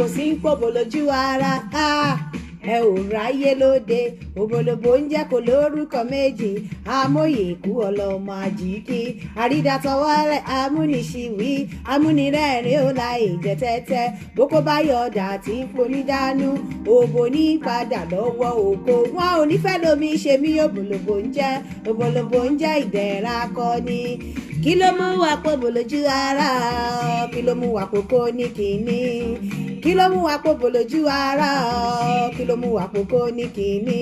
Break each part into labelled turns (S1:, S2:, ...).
S1: àbòsí ń pòbò lójú ara ẹ ò ráyé lóde òbòlòbò ń jẹ́ kó lórúkọ méjì amóye ikú ọlọ́mọ àjíkí àrídàtọwọ́lẹ̀ amúnisìwí amúnirẹ́rìn ó la ìjẹ tẹ́tẹ́ bókó bá yọ̀ọ̀dà tí ń fonídánú òbò ní padà lọ́wọ́ òkò wọn ò nífẹ̀ẹ́ lómi ṣe mí òbòlòbò ń jẹ́ ìdẹ̀ra kọ́ni kí ló mú wa pòbò lójú ara kí ló mú wa pòkó ní kínní kí ló mú wa pòbò lójú ara kí ló mú wa pòkó ní kínní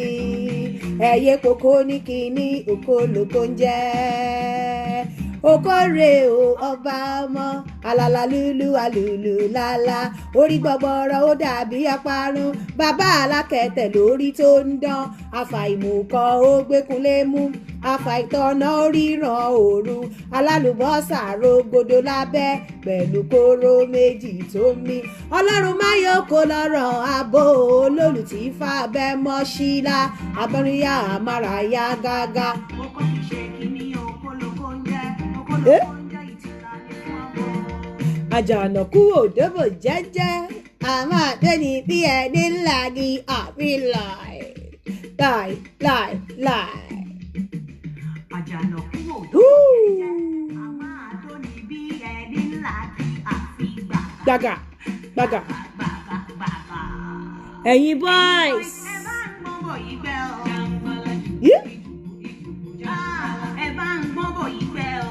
S1: ẹyẹ pòkó ní kínní òkó lóko ń jẹ́ okore o ọba ọmọ alala lulu alulu lala orí gbọgbọrọ ó dàbí aparun bàbá alákẹ̀tẹ̀ lórí tó ń dán àfàìmùkọ ó gbẹkúnlé mú àfàìtọ́nà ríran òru alálùbọ́sà rogodo lábẹ́ pẹ̀lú kóró méjì tó mí ọlọ́run máyọ̀kó lọ́rọ̀ abo olólù tí fàbẹ́ mọ́ sílá abọ́ríyá àmàràyá gágá. Àjànàkú òdòbò jẹ́jẹ́ àmọ́ àdéni bí ẹni ńlá ní àbí láì. Àjànàkú òdòbò jẹ́jẹ́ àmọ́ àdéni bí ẹni ńlá ní àbí gbàgà. Ẹ̀yin boys. Ẹ bá ń gbọ́bọ̀ yìí gbẹ́ ọ. Ẹ bá ń gbọ́bọ̀ yìí gbẹ́ ọ.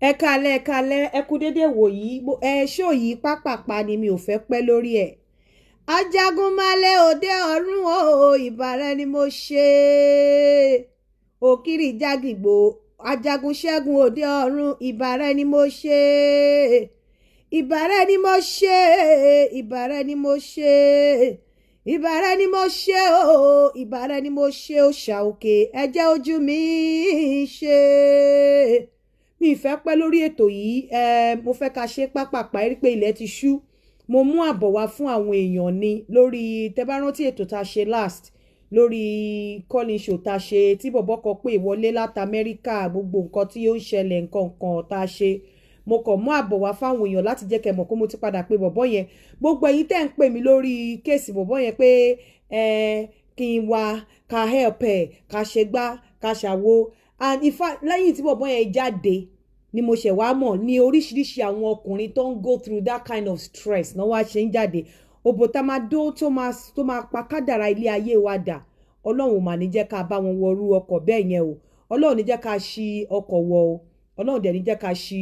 S1: Ẹ kálẹ́ ẹ kú dédé wòyí ṣó yìí pápápá ni mi ò fẹ́ pẹ́ lórí ẹ̀. Ajagunmalè òde ọ̀run o ìbàrẹ̀ ni mo ṣe òkìrì jágìgbò ajagun ṣẹ́gun òde ọ̀run ìbàrẹ̀ ni mo ṣe ìbàrẹ̀ ni mo ṣe ìbàrẹ̀ ni mo ṣe ìbàrẹ̀ ni mo ṣe o ìbàrẹ̀ ni mo ṣe o ṣàòkè ẹ̀jẹ̀ ojú mi ṣe. Mi ìfẹ́ pẹ́ lórí ètò yìí mo fẹ́ ká ṣe pápápá rí pé ilẹ̀ ti ṣú mo mú àbọ̀ wá fún àwọn èèyàn ni lórí tẹ́ bá rántí ètò tá a ṣe last lórí calling show tá a ṣe tí bọ̀bọ̀ kan pè wọlé láti Amẹ́ríkà gbogbo nǹkan tí ó ń ṣẹlẹ̀ nǹkan tá a ṣe mo kàn mú àbọ̀ wá fáwọn èèyàn láti jẹ́ kẹ́ mọ̀ pé mo ti padà pé bọ̀bọ̀ yẹn gbogbo ẹ̀yin tẹ́ ń pè mí lórí kéèsì bọ̀bọ̀ yẹn pé kí n wá ká help ẹ̀ ká ṣe gbá ká ṣàwo and in fact lẹ́yìn tí bọ̀bọ̀ yẹn jáde ni mo ṣẹ̀ wá mọ̀ ní oríṣiríṣi àwọn ọkùnrin tó ń go through that kind of stress náà wá ṣe ń jáde òbò tá máa dó tó máa pa kádàrá ilé ayé wa dà ọlọ́run mà ní jẹ́ ká bá wọn wọrú ọkọ̀ bẹ́ẹ̀ yẹn o ọlọ́run ní jẹ́ ká ṣi ọkọ̀ wọ o ọlọ́run dẹ̀ ní jẹ́ ká ṣi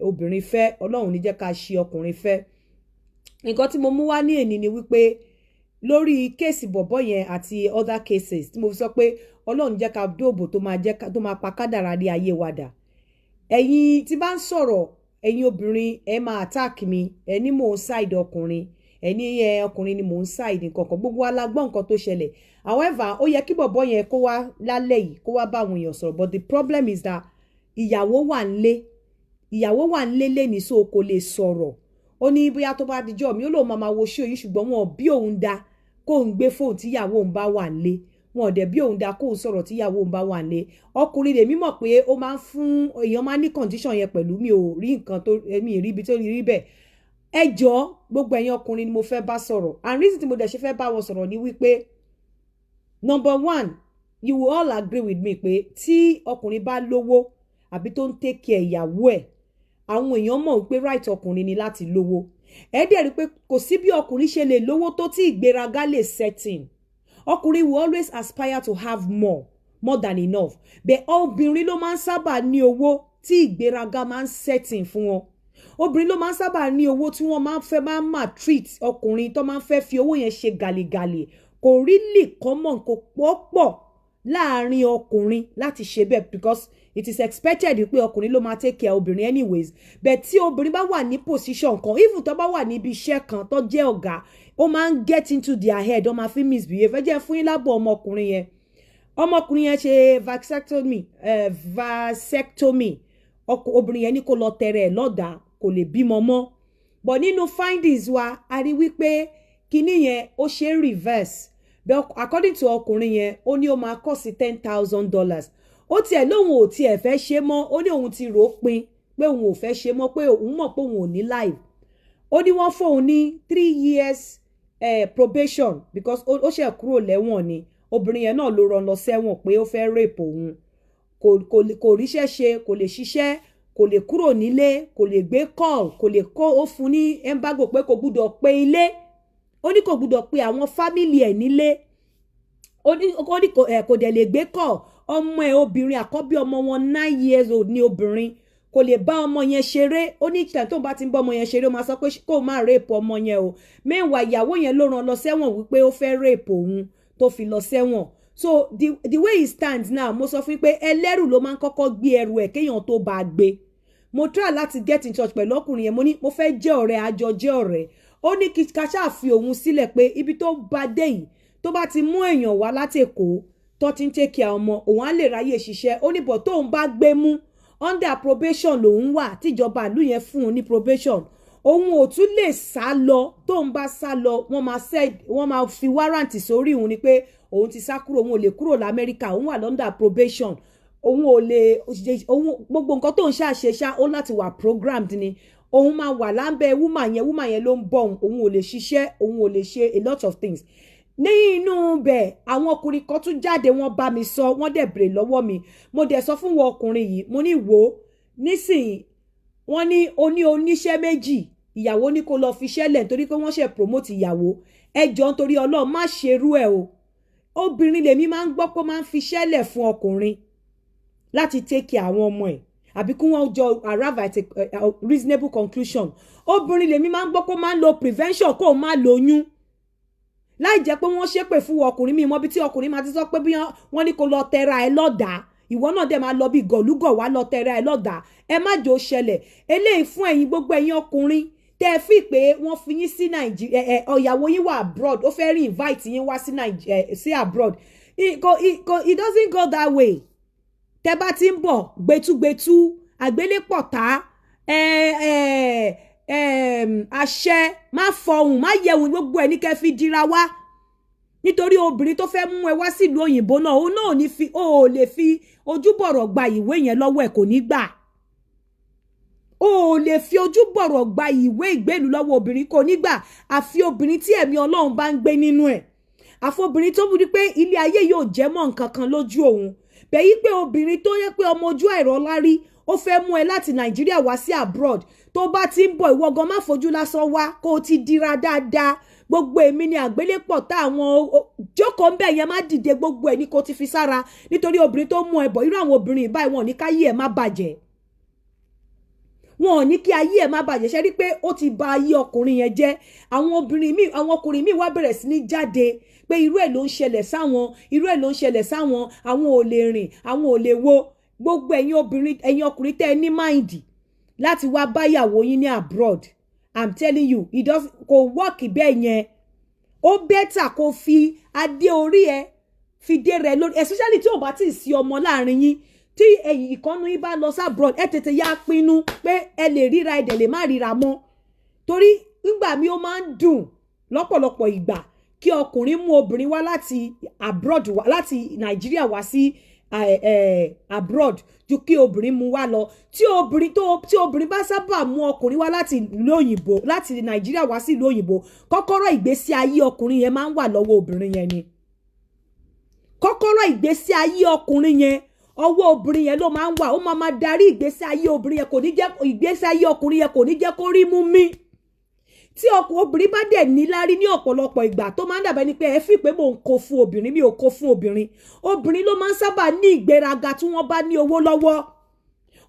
S1: obìnrin fẹ́ ọlọ́run ní jẹ́ ká ṣi ọkùnrin fẹ́ nǹkan tí mo mú wá ní èní ni wípé lórí kéèsì bọ̀bọ̀ yẹn àti other cases tí mo fi sọ pé ọlọ́run jẹ́ ká dóòbò tó máa pa kádàrá ilé ayé wa dà ẹ̀yin tí bá ń sọ̀rọ̀ ẹ̀yin obìnrin ẹ máa attack mi ẹ ní mò ń side ọkùnrin ẹ ní ọkùnrin ni mò ń side nǹkan kan gbogbo wa la gbọ́ nǹkan tó ṣẹlẹ̀ however ó yẹ kí bọ̀bọ̀ yẹn kó wá lálẹ́ yìí kó wá bá àwọn èèyàn sọ̀rọ̀ but the problem is that ìyàwó wà ńlé lẹ́ni so kò lè sọ̀rọ̀ ó ní bóyá tó bá dijọ́ mi ó lóun máa wo ṣó yìí ṣùgbọ́n wọn bí òun da kóun gbé fóònù tíyàwó òun bá wà ńlé wọn ò dẹ̀ bí òun da kóun sọ̀rọ̀ tíyàwó òun bá wà ńlé ọkùnrin lèmi mọ̀ pé ó máa ń fún èèyàn máa ń ní condition yẹn pẹ̀lú mi ò rí nǹkan tó mi ì rí ibi tó rí bẹ́ẹ̀ ẹ jọ̀ọ́ gbogbo ẹ̀yin ọkùnrin ni mo fẹ́ bá sọ̀rọ̀ and reason tí mo dẹ̀ ṣe fẹ́ bá wọn sọ̀rọ̀ ni wípé number one you will all agree with me pé tí ọkùnrin bá lówó àbí tó ń take care ìyàwó ẹ̀ àwọn èèyàn mọ̀ wípé right ọkùnrin ni láti lówó ẹ dẹ̀ rí pé kò sí bí ọkùnrin ṣe lè lówó tó tí ìgbéraga lè setting ọkùnrin will always aspire to have more than enough but obìnrin ló máa ń sábà ní owó tí ìgbéraga máa ń setting fún wọn obìnrin ló máa ń sábà ní owó tí wọ́n máa ń fẹ́ máa ń maltreat ọkùnrin tó máa ń fẹ́ fi owó yẹn ṣe gàlégàlé kò really common kò pọ̀ láàrin ọkùnrin láti ṣe bẹ́ẹ̀ because it is expected pé ọkùnrin ló máa take care obìnrin anyways but tí obìnrin bá wà ní position kan even tó bá wà níbi iṣẹ́ kan tó jẹ́ ọ̀gá ó máa ń get into their head ó máa fi misbehave ẹ jẹ́ fún yín lábọ̀ ọmọkùnrin yẹn ṣe vasectomy obìnrin yẹn ní kó lọ tẹrẹ ẹ̀ lọ́dàá kò lè bímọ mọ́ but nínú findings wa a rí wípé kíní yẹn ó ṣe reverse but according to ọkùnrin yẹn ó ní ó máa cost $10,000 ó tiẹ̀ lóun ò tiẹ̀ fẹ́ ṣe mọ́ ó ní òun ti rò ó pin pé òun ò fẹ́ ṣe mọ́ pé òun mọ̀ pé òun ò ní life ó ní wọ́n fóun ní 3 years probation because ó ṣe kúrò lẹ́wọ̀n ni obìnrin yẹn náà ló rán lọ sẹ́wọ̀n pé ó fẹ́ rape òun kò ríṣẹ́ ṣe kò lè ṣiṣẹ́ kò lè kúrò nílé kò lè gbé call kò lè kó ó fún ní embargo pé kò gbúdọ̀ pé ilé ó ní kò gbúdọ̀ pé àwọn family ẹ̀ nílé ó ní kò dẹ̀ lè gbé call ọmọ ẹ̀ obìnrin àkọ́bí ọmọ wọn 9 years old ní obìnrin kò lè bá ọmọ yẹn ṣeré ó ní ìtàn tó bá ti ń bá ọmọ yẹn ṣeré ó máa sọ pé kó má rape ọmọ yẹn o mẹ́wàá ìyàwó yẹn ló rán lọ sẹ́wọ̀n wípé ó fẹ́ rape òun tó fi lọ sẹ́wọ̀n so the way it stands now mo sọ fún pé ẹlẹ́rù ló máa ń kọ́kọ́ gbé ẹrù ẹ̀ kéèyàn tó bá gbé mo try láti get in touch pẹ̀lú ọkùnrin yẹn mo ní mo fẹ́ jẹ́ ọ̀rẹ́ àjọ jẹ́ ọ̀rẹ́ ó ní kí ká ṣáà fi òun sílẹ̀ pé ibi tó bá dé yìí tó bá ti mú èèyàn wá láti Èkó tó ti ń take care ọmọ òun á lè ráyè ṣiṣẹ́ ó ní bọ̀ tóun bá gbé mú under probation lòun wà tíjọba ìlú yẹn fún un ní probation òun ò tún lè sá lọ tóun bá sá lọ wọ́n máa fi warrant sórí òun ni pé òun ti sá kúrò òun ò lè kúrò l'Amẹ́ríkà òun wà under probation òun ò lè gbogbo nǹkan tó ń ṣàṣe ṣá ó láti wà programmed ni òun máa wà lábẹ́ woman yẹn ló ń bọ̀ òun ò lè ṣiṣẹ́ òun ò lè ṣe a lot of things ní inú bẹ̀ àwọn ọkùnrin kan tún jáde wọ́n bá mi sọ wọ́n dẹ̀ bèrè lọ́wọ́ mi mo dẹ̀ sọ fún wọn ọkùnrin yìí mo ní wò nísìnyí wọ́n ní oníṣẹ́ méjì ìyàwó ní kó lọ fi ṣẹlẹ̀ nítorí pé wọ́n ṣe promote ìyàwó ẹjọ́ nítorí Ọlọ́run má ṣerú ẹ̀ o obìnrin lèmi máa ń gbọ́ pé máa ń fi ṣẹlẹ̀ fún ọkùnrin láti take care àwọn ọmọ ẹ̀ àbí kí wọ́n jọ arrive at a reasonable conclusion obìnrin lèmi máa ń gbọ́ pé máa ń lo prevention kó o má lóyún láì jẹ́ pé wọ́n ṣépè fún ọkùnrin mi mọ́ bí tí ọkùnrin máa ti sọ pé bí wọ́n ní kó lọ tẹra ẹ lọ́dà ìwọ náà dẹ̀ máa lọ bí gọ̀lúgọ̀ wá lọ tẹra ẹ lọ́dà ẹ má jò ṣẹlẹ̀ eléyìí fún ẹ̀yin gbogbo ẹ̀yin ọkùnrin tẹ́ ẹ fi pé wọ́n fi yín sí Nàìjíríà ọ̀yàwó yín wà abroad ó fẹ́ rí invite yín wá sí abroad it doesn't go that way tẹ́ bá ti ń bọ̀ gbẹtúgbẹtú àgbélépọ̀tá àṣẹ má fọhùn má yẹ̀wùn gbogbo ẹ̀ ní kẹ́ fi dira wá nítorí obìnrin tó fẹ́ mú ẹ wá sílùú òyìnbó náà òun náà ò lè fi ojúbọ̀rọ̀ gba ìwé yẹn lọ́wọ́ ẹ̀ kò ní gbà ò lè fi ojúbọ̀rọ̀ gba ìwé ìgbélú lọ́wọ́ obìnrin kò ní gbà àfi obìnrin tí ẹ̀mí Ọlọ́run bá ń gbé nínú ẹ̀ àfi obìnrin tó wúdi pé ilé ayé yóò jẹ́ mọ́ nǹkan kan lójú òun bẹ́ẹ̀ pé obìnrin tó yẹ pé ọmọ ojú àìrọ́lárí ó fẹ́ mú ẹ láti Nàìjíríà wá sí abroad tó bá ti ń bọ̀ ìwọ gan má fojú lásán wá kó o ti dira dáadáa gbogbo èmi ni àgbélépọ̀ tá àwọn jókòó ń bẹ̀ yẹn má dìde gbogbo ẹ̀ ní kó ti fi sára nítorí obìnrin tó mú ẹ bọ̀ irú àwọn obìnrin báyìí wọn ò ní káyé ẹ̀ má bàjẹ́ wọn ò ní kí ayé ẹ̀ má bàjẹ́ ṣe rí pé ó ti ba ayé ọkùnrin yẹn jẹ́ àwọn ọkùnrin míì wá bẹ̀rẹ̀ sí ní jáde pé irú ẹ̀ ló ń ṣẹlẹ̀ sáwọn àwọn ò lè rìn àwọn ò lè wo gbogbo ẹ̀yin ọkùnrin tẹ́ ẹ ní máìndì láti wá báyàwó yín ní abroad I'm telling you kò work bẹ́ẹ̀ yẹn ó bẹ́tà kó fi adé orí ẹ fi dé rẹ lórí especially tí ò bá ti sí ọmọ láàrin yín tí ẹ̀yin ìkànnù yín bá lọ sí abroad ẹ tètè yá pinnu pé ẹ lè ríra ẹ dẹ̀ lè má ríra mọ́ torí nígbà mi ó máa ń dùn lọ́pọ̀lọpọ̀ ìgbà kí ọkùnrin mú obìnrin wá láti abroad wá láti Nàìjíríà wá sí abroad ju kí obìnrin mú wá lọ tí obìnrin bá sábà mú ọkùnrin wá láti ìlú òyìnbó láti Nàìjíríà wá sí ìlú òyìnbó kọ́kọ́rọ́ ìgbésí ayé ọkùnrin yẹn máa ń wà lọ́wọ́ obìnrin yẹn ni kọ́kọ́rọ́ ìgbésí ayé ọkùnrin yẹn ọwọ́ obìnrin yẹn ló máa ń wà ó máa darí ìgbésí ayé obìnrin yẹn kò ní jẹ́ ìgbésí ayé ọkùnrin yẹn kò ní jẹ́ kó rí mú mí tí obìnrin bá dẹ̀ níláárí ní ọ̀pọ̀lọpọ̀ ìgbà tó máa ń dàbẹ́ ni pé ẹ fi pé mò ń kó fún obìnrin mi ò kó fún obìnrin ló máa ń sábà ní ìgbéraga tí wọ́n bá ní owó lọ́wọ́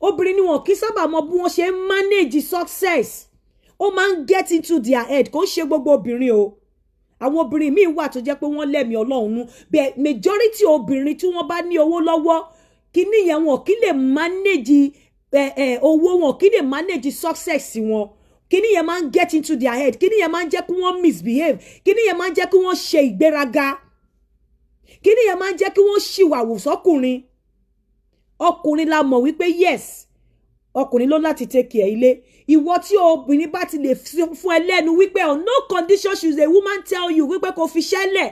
S1: obìnrin ni wọn kì í sábà mọ bí wọ́n ṣe ń manage success ó máa ń get into their head kò ń ṣe gbogbo obìnrin o àwọn obìnrin míì wà tó jẹ́ pé wọ́n lẹ́mìí Ọlọ́run nú bẹ́ẹ̀ majority obìnrin tí wọ́n bá ní owó lọ́wọ́ kíní yẹn wọn kì í lè manage owó wọn kì í lè manage success wọn kíní yẹn máa ń get into their head kíní yẹn máa ń jẹ́ kí wọ́n misbehave kíní yẹn máa ń jẹ́ kí wọ́n ṣe ìgbéraga kíní yẹn máa ń jẹ́ kí wọ́n ṣìwàwù sọ́kùnrin ọkùnrin la mọ̀ wípé yes ọkùnrin ló láti take care ilé. Ìwọ tí obìnrin bá ti lè fún ẹ lẹ́nu wípé on no condition should a woman tell you wípé kò fi ṣẹlẹ̀.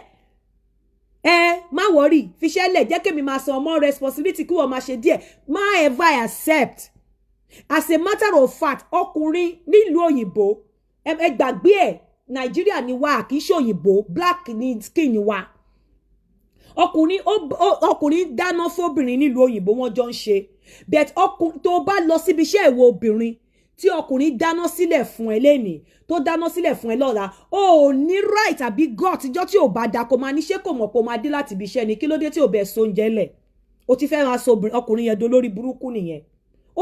S1: Má worry, fi ṣẹlẹ̀ jẹ́ kémi máa san more responsibility kí wọ́n máa ṣe díẹ̀. Má ever accept. As a matter of fact, ọkùnrin nílùú òyìnbó, ẹ gbàgbé ẹ̀, Nàìjíríà ni wá, kì í ṣe òyìnbó, black ni skin ni wá. Ọkùnrin dáná fóbìnrin nílùú òyìnbó wọ́n jọ ń ṣe. But tó bá lọ síbi iṣẹ́ ìwọ obìnrin tí ọkùnrin dáná sílẹ̀ fún ẹ lénìí tó dáná sílẹ̀ fún ẹ lọ́la ó ní right àbí gut ìjọ́ tí ò bá da kó máa ní ṣé kò mọ̀ pé ó máa dé láti ibi iṣẹ́ ni kí ló dé tí ò bẹ̀ so oúnjẹ lẹ̀ ó ti fẹ́ máa sọ ọkùnrin yẹn dolórí burúkú nìyẹn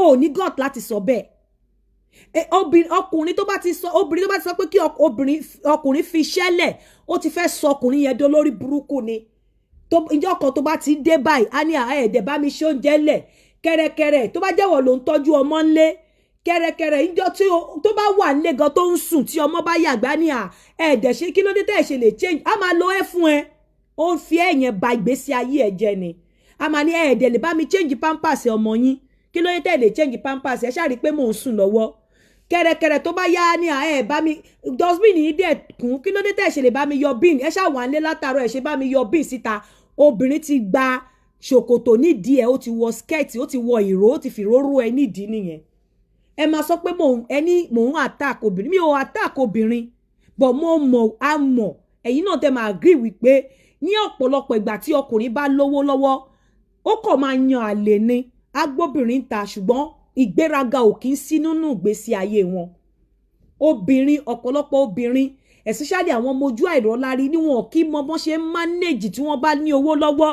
S1: ó ní gut láti sọ bẹ́ẹ̀. Ọkùnrin tó bá ti sọ pé kí ọkùnrin fi iṣẹ́ lẹ̀ ó ti fẹ́ sọ ọkùnrin yẹn dolórí burúkú ni. Ìjọ́ kan tó bá ti dé báyìí á ní ẹ̀ẹ́dẹ̀ bá mi ṣe oúnjẹ lẹ̀ kẹ́rẹ́kẹ́rẹ́ tó bá jẹ́wọ́ ló ń tọ́jú ọmọ ńlé kẹ́rẹ́kẹ́rẹ́ ìjọ́ tó bá wà nílé gan tó ń sùn tí ọmọ bá yàgbá ní ẹ̀ẹ́dẹ̀ ṣe kí ló dé tẹ́ ẹ̀ ṣe lè change á máa lo ẹ́ fún ẹ ó ń fi ẹ̀yẹn ba ìgbésí ayé ẹ̀ jẹ́ ni á máa ní ẹ̀ẹ́dẹ̀ lè bá mi change pampers ọmọ yín kí ló dé tẹ́ ẹ̀ lè change pampers ẹ ṣáà rí pé mò ń sùn lọ́wọ́ kẹ́rẹ́kẹ́rẹ́ tó bá yá ní bá mi dustbin yìí dẹ̀ kún kí ló dé tẹ́ ẹ̀ ṣe lè bá mi yọ bin ẹ ṣáà wà nílé látàárọ̀ ẹ̀ ṣe bá mi yọ bin síta obìnrin ti gba ṣòkòtò nídìí ẹ̀ ó ti wọ skẹ́ẹ̀tì ó ti wọ ìró ó ti fi róró ẹ nídìí nìyẹn ẹ máa sọ pé mò ń attack obìnrin mi ò attack obìnrin but mo mọ̀ ẹ̀yin náà tẹ́ máa agree wípé ní ọ̀pọ̀lọpọ̀ ìgbà tí ọkùnrin bá lówó lọ́wọ́ ó kàn máa yan àlè ni agbóbìnrin ta ṣùgbọ́n ìgbéraga ò kí ń sí nínú ìgbésí ayé wọn obìnrin ọ̀pọ̀lọpọ̀ obìnrin especially àwọn ọmọ ojú àìrọ́lárí ni wọn kì í mọ bọ́n ṣe ń manage tí wọ́n bá ní owó lọ́wọ́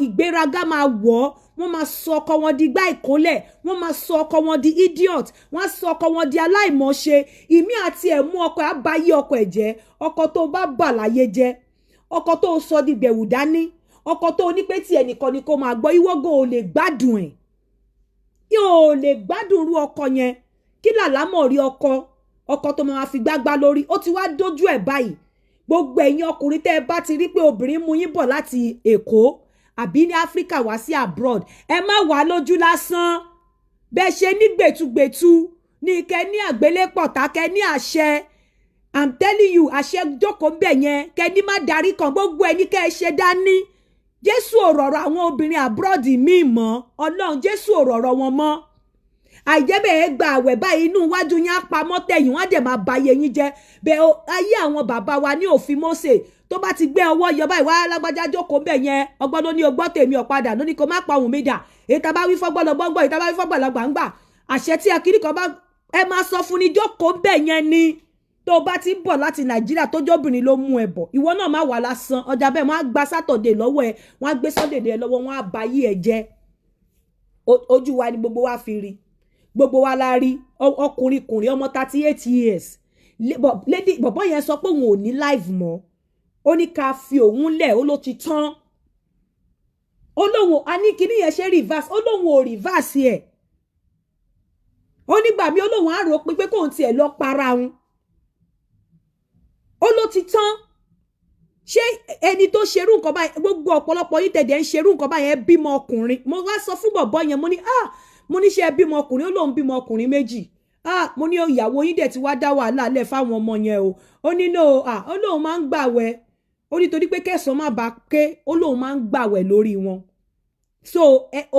S1: ìgbéraga máa wọ̀ wọ́n máa sọ ọkọ wọn di gbá ìkólẹ̀ wọ́n máa sọ ọkọ wọn di idiot wọ́n sọ ọkọ wọn di aláìmọ̀ṣe ìmí àti ẹ̀mú ọkọ àbáyé ọkọ ẹ̀ jẹ́ ọkọ tó bá bà láyé jẹ́ ọkọ tó sọ di gbẹ̀wù dání ọkọ tó ní pé tí ẹnìkan ni kó máa gbọ́ ìwọ́gàn ò lè gbádùn ẹ̀ yóò lè gbádùn rú ọkọ yẹn kí làlámọ̀ rí ọkọ tó máa fi gbágbá lórí ó ti wá dójú ẹ̀ báyìí gbogbo ẹ̀yin ọkùnrin tẹ́ ẹ bá ti rí pé obìnrin mú yín bọ̀ láti Èkó àbí ní Áfíríkà wá sí abroad ẹ má wà lójú lásán bẹ́ẹ̀ ṣe ní gbẹ̀tugbẹ̀tu ní kẹ́ ní àgbélépọ̀ tá kẹ́ ní àṣẹ I'm telling you àṣẹ jókòó ń bẹ̀ yẹn kẹ́ ní má darí kan gbogbo ẹni kẹ́ ẹ ṣe dání Jésù ò rọ̀rọ̀ àwọn obìnrin abroad míì mọ́ Ọlọ́run Jésù ò rọ̀rọ̀ wọn mọ́ àìjẹ́bẹ̀ ẹ gba àwẹ̀ báyìí inú iwájú yín á pamọ́ tẹ̀yìn wọ́n á dẹ̀ máa ba ayé yín jẹ́ bẹ́ẹ̀ ayé àwọn bàbá wa ní òfin Mósè tó bá ti gbé ọwọ́ yọ báyìí wá lágbájá jókòó bẹ̀ yẹn ọgbọ́n ló ní ọgbọ́n tèmi ọ̀padà ló ní kó má pa òun mi dà èyí tá bá wí fọ́gbọ́n lọ gbọ́ngbọ́n èyí tá bá wí fọ́gbọ́n lọ gbàǹgbà àṣẹ tí akiri kan bá ẹ máa sọ fún ni jókòó bẹ̀ yẹn ni tó bá ti ń bọ̀ láti Nàìjíríà tó jóbìnrin ló mú ẹ bọ̀ ìwọ náà má wà lásán ọjà bẹ́ẹ̀ wọ́n á gba Sátọ̀dé lọ́wọ́ ẹ wọ́n á gbé Sọ́ndè lọ́wọ́ wọ́n á ba ayé ẹ jẹ́ ojú wa ni gbogbo wa fi rí gbogbo wa la rí ọkùnrin ọmọ 38 years lady bọ̀bọ́ yẹn sọ pé òun ò ní live mọ́ ó ní ká fi òun lẹ̀ ó ló ti tán ó lóun a ní kíní yẹn ṣe reverse ó lóun ò reverse ẹ̀ ó nígbà mi ó lóun á rò pé kóun tiẹ̀ lọ para òun ó ló ti tán ṣé ẹni tó ṣerú nǹkan báyìí gbogbo ọ̀pọ̀lọpọ̀ yìí tẹ̀dẹ̀ ń ṣerú nǹkan báyìí ẹ bímọ ọkùnrin mo wá sọ fún bọ̀bọ́ yẹn mo ní ṣe bímọ ọkùnrin ó lóun bímọ ọkùnrin méjì mo ní ìyàwó yín dẹ̀ ti wá dá wàhálà lẹ̀ fáwọn ọmọ yẹn o ó ní no ó lóun máa ń gbàwẹ̀ ó ní torí pé kẹsàn-án má bàa ké ó lóun máa ń gbàwẹ̀ lórí wọn so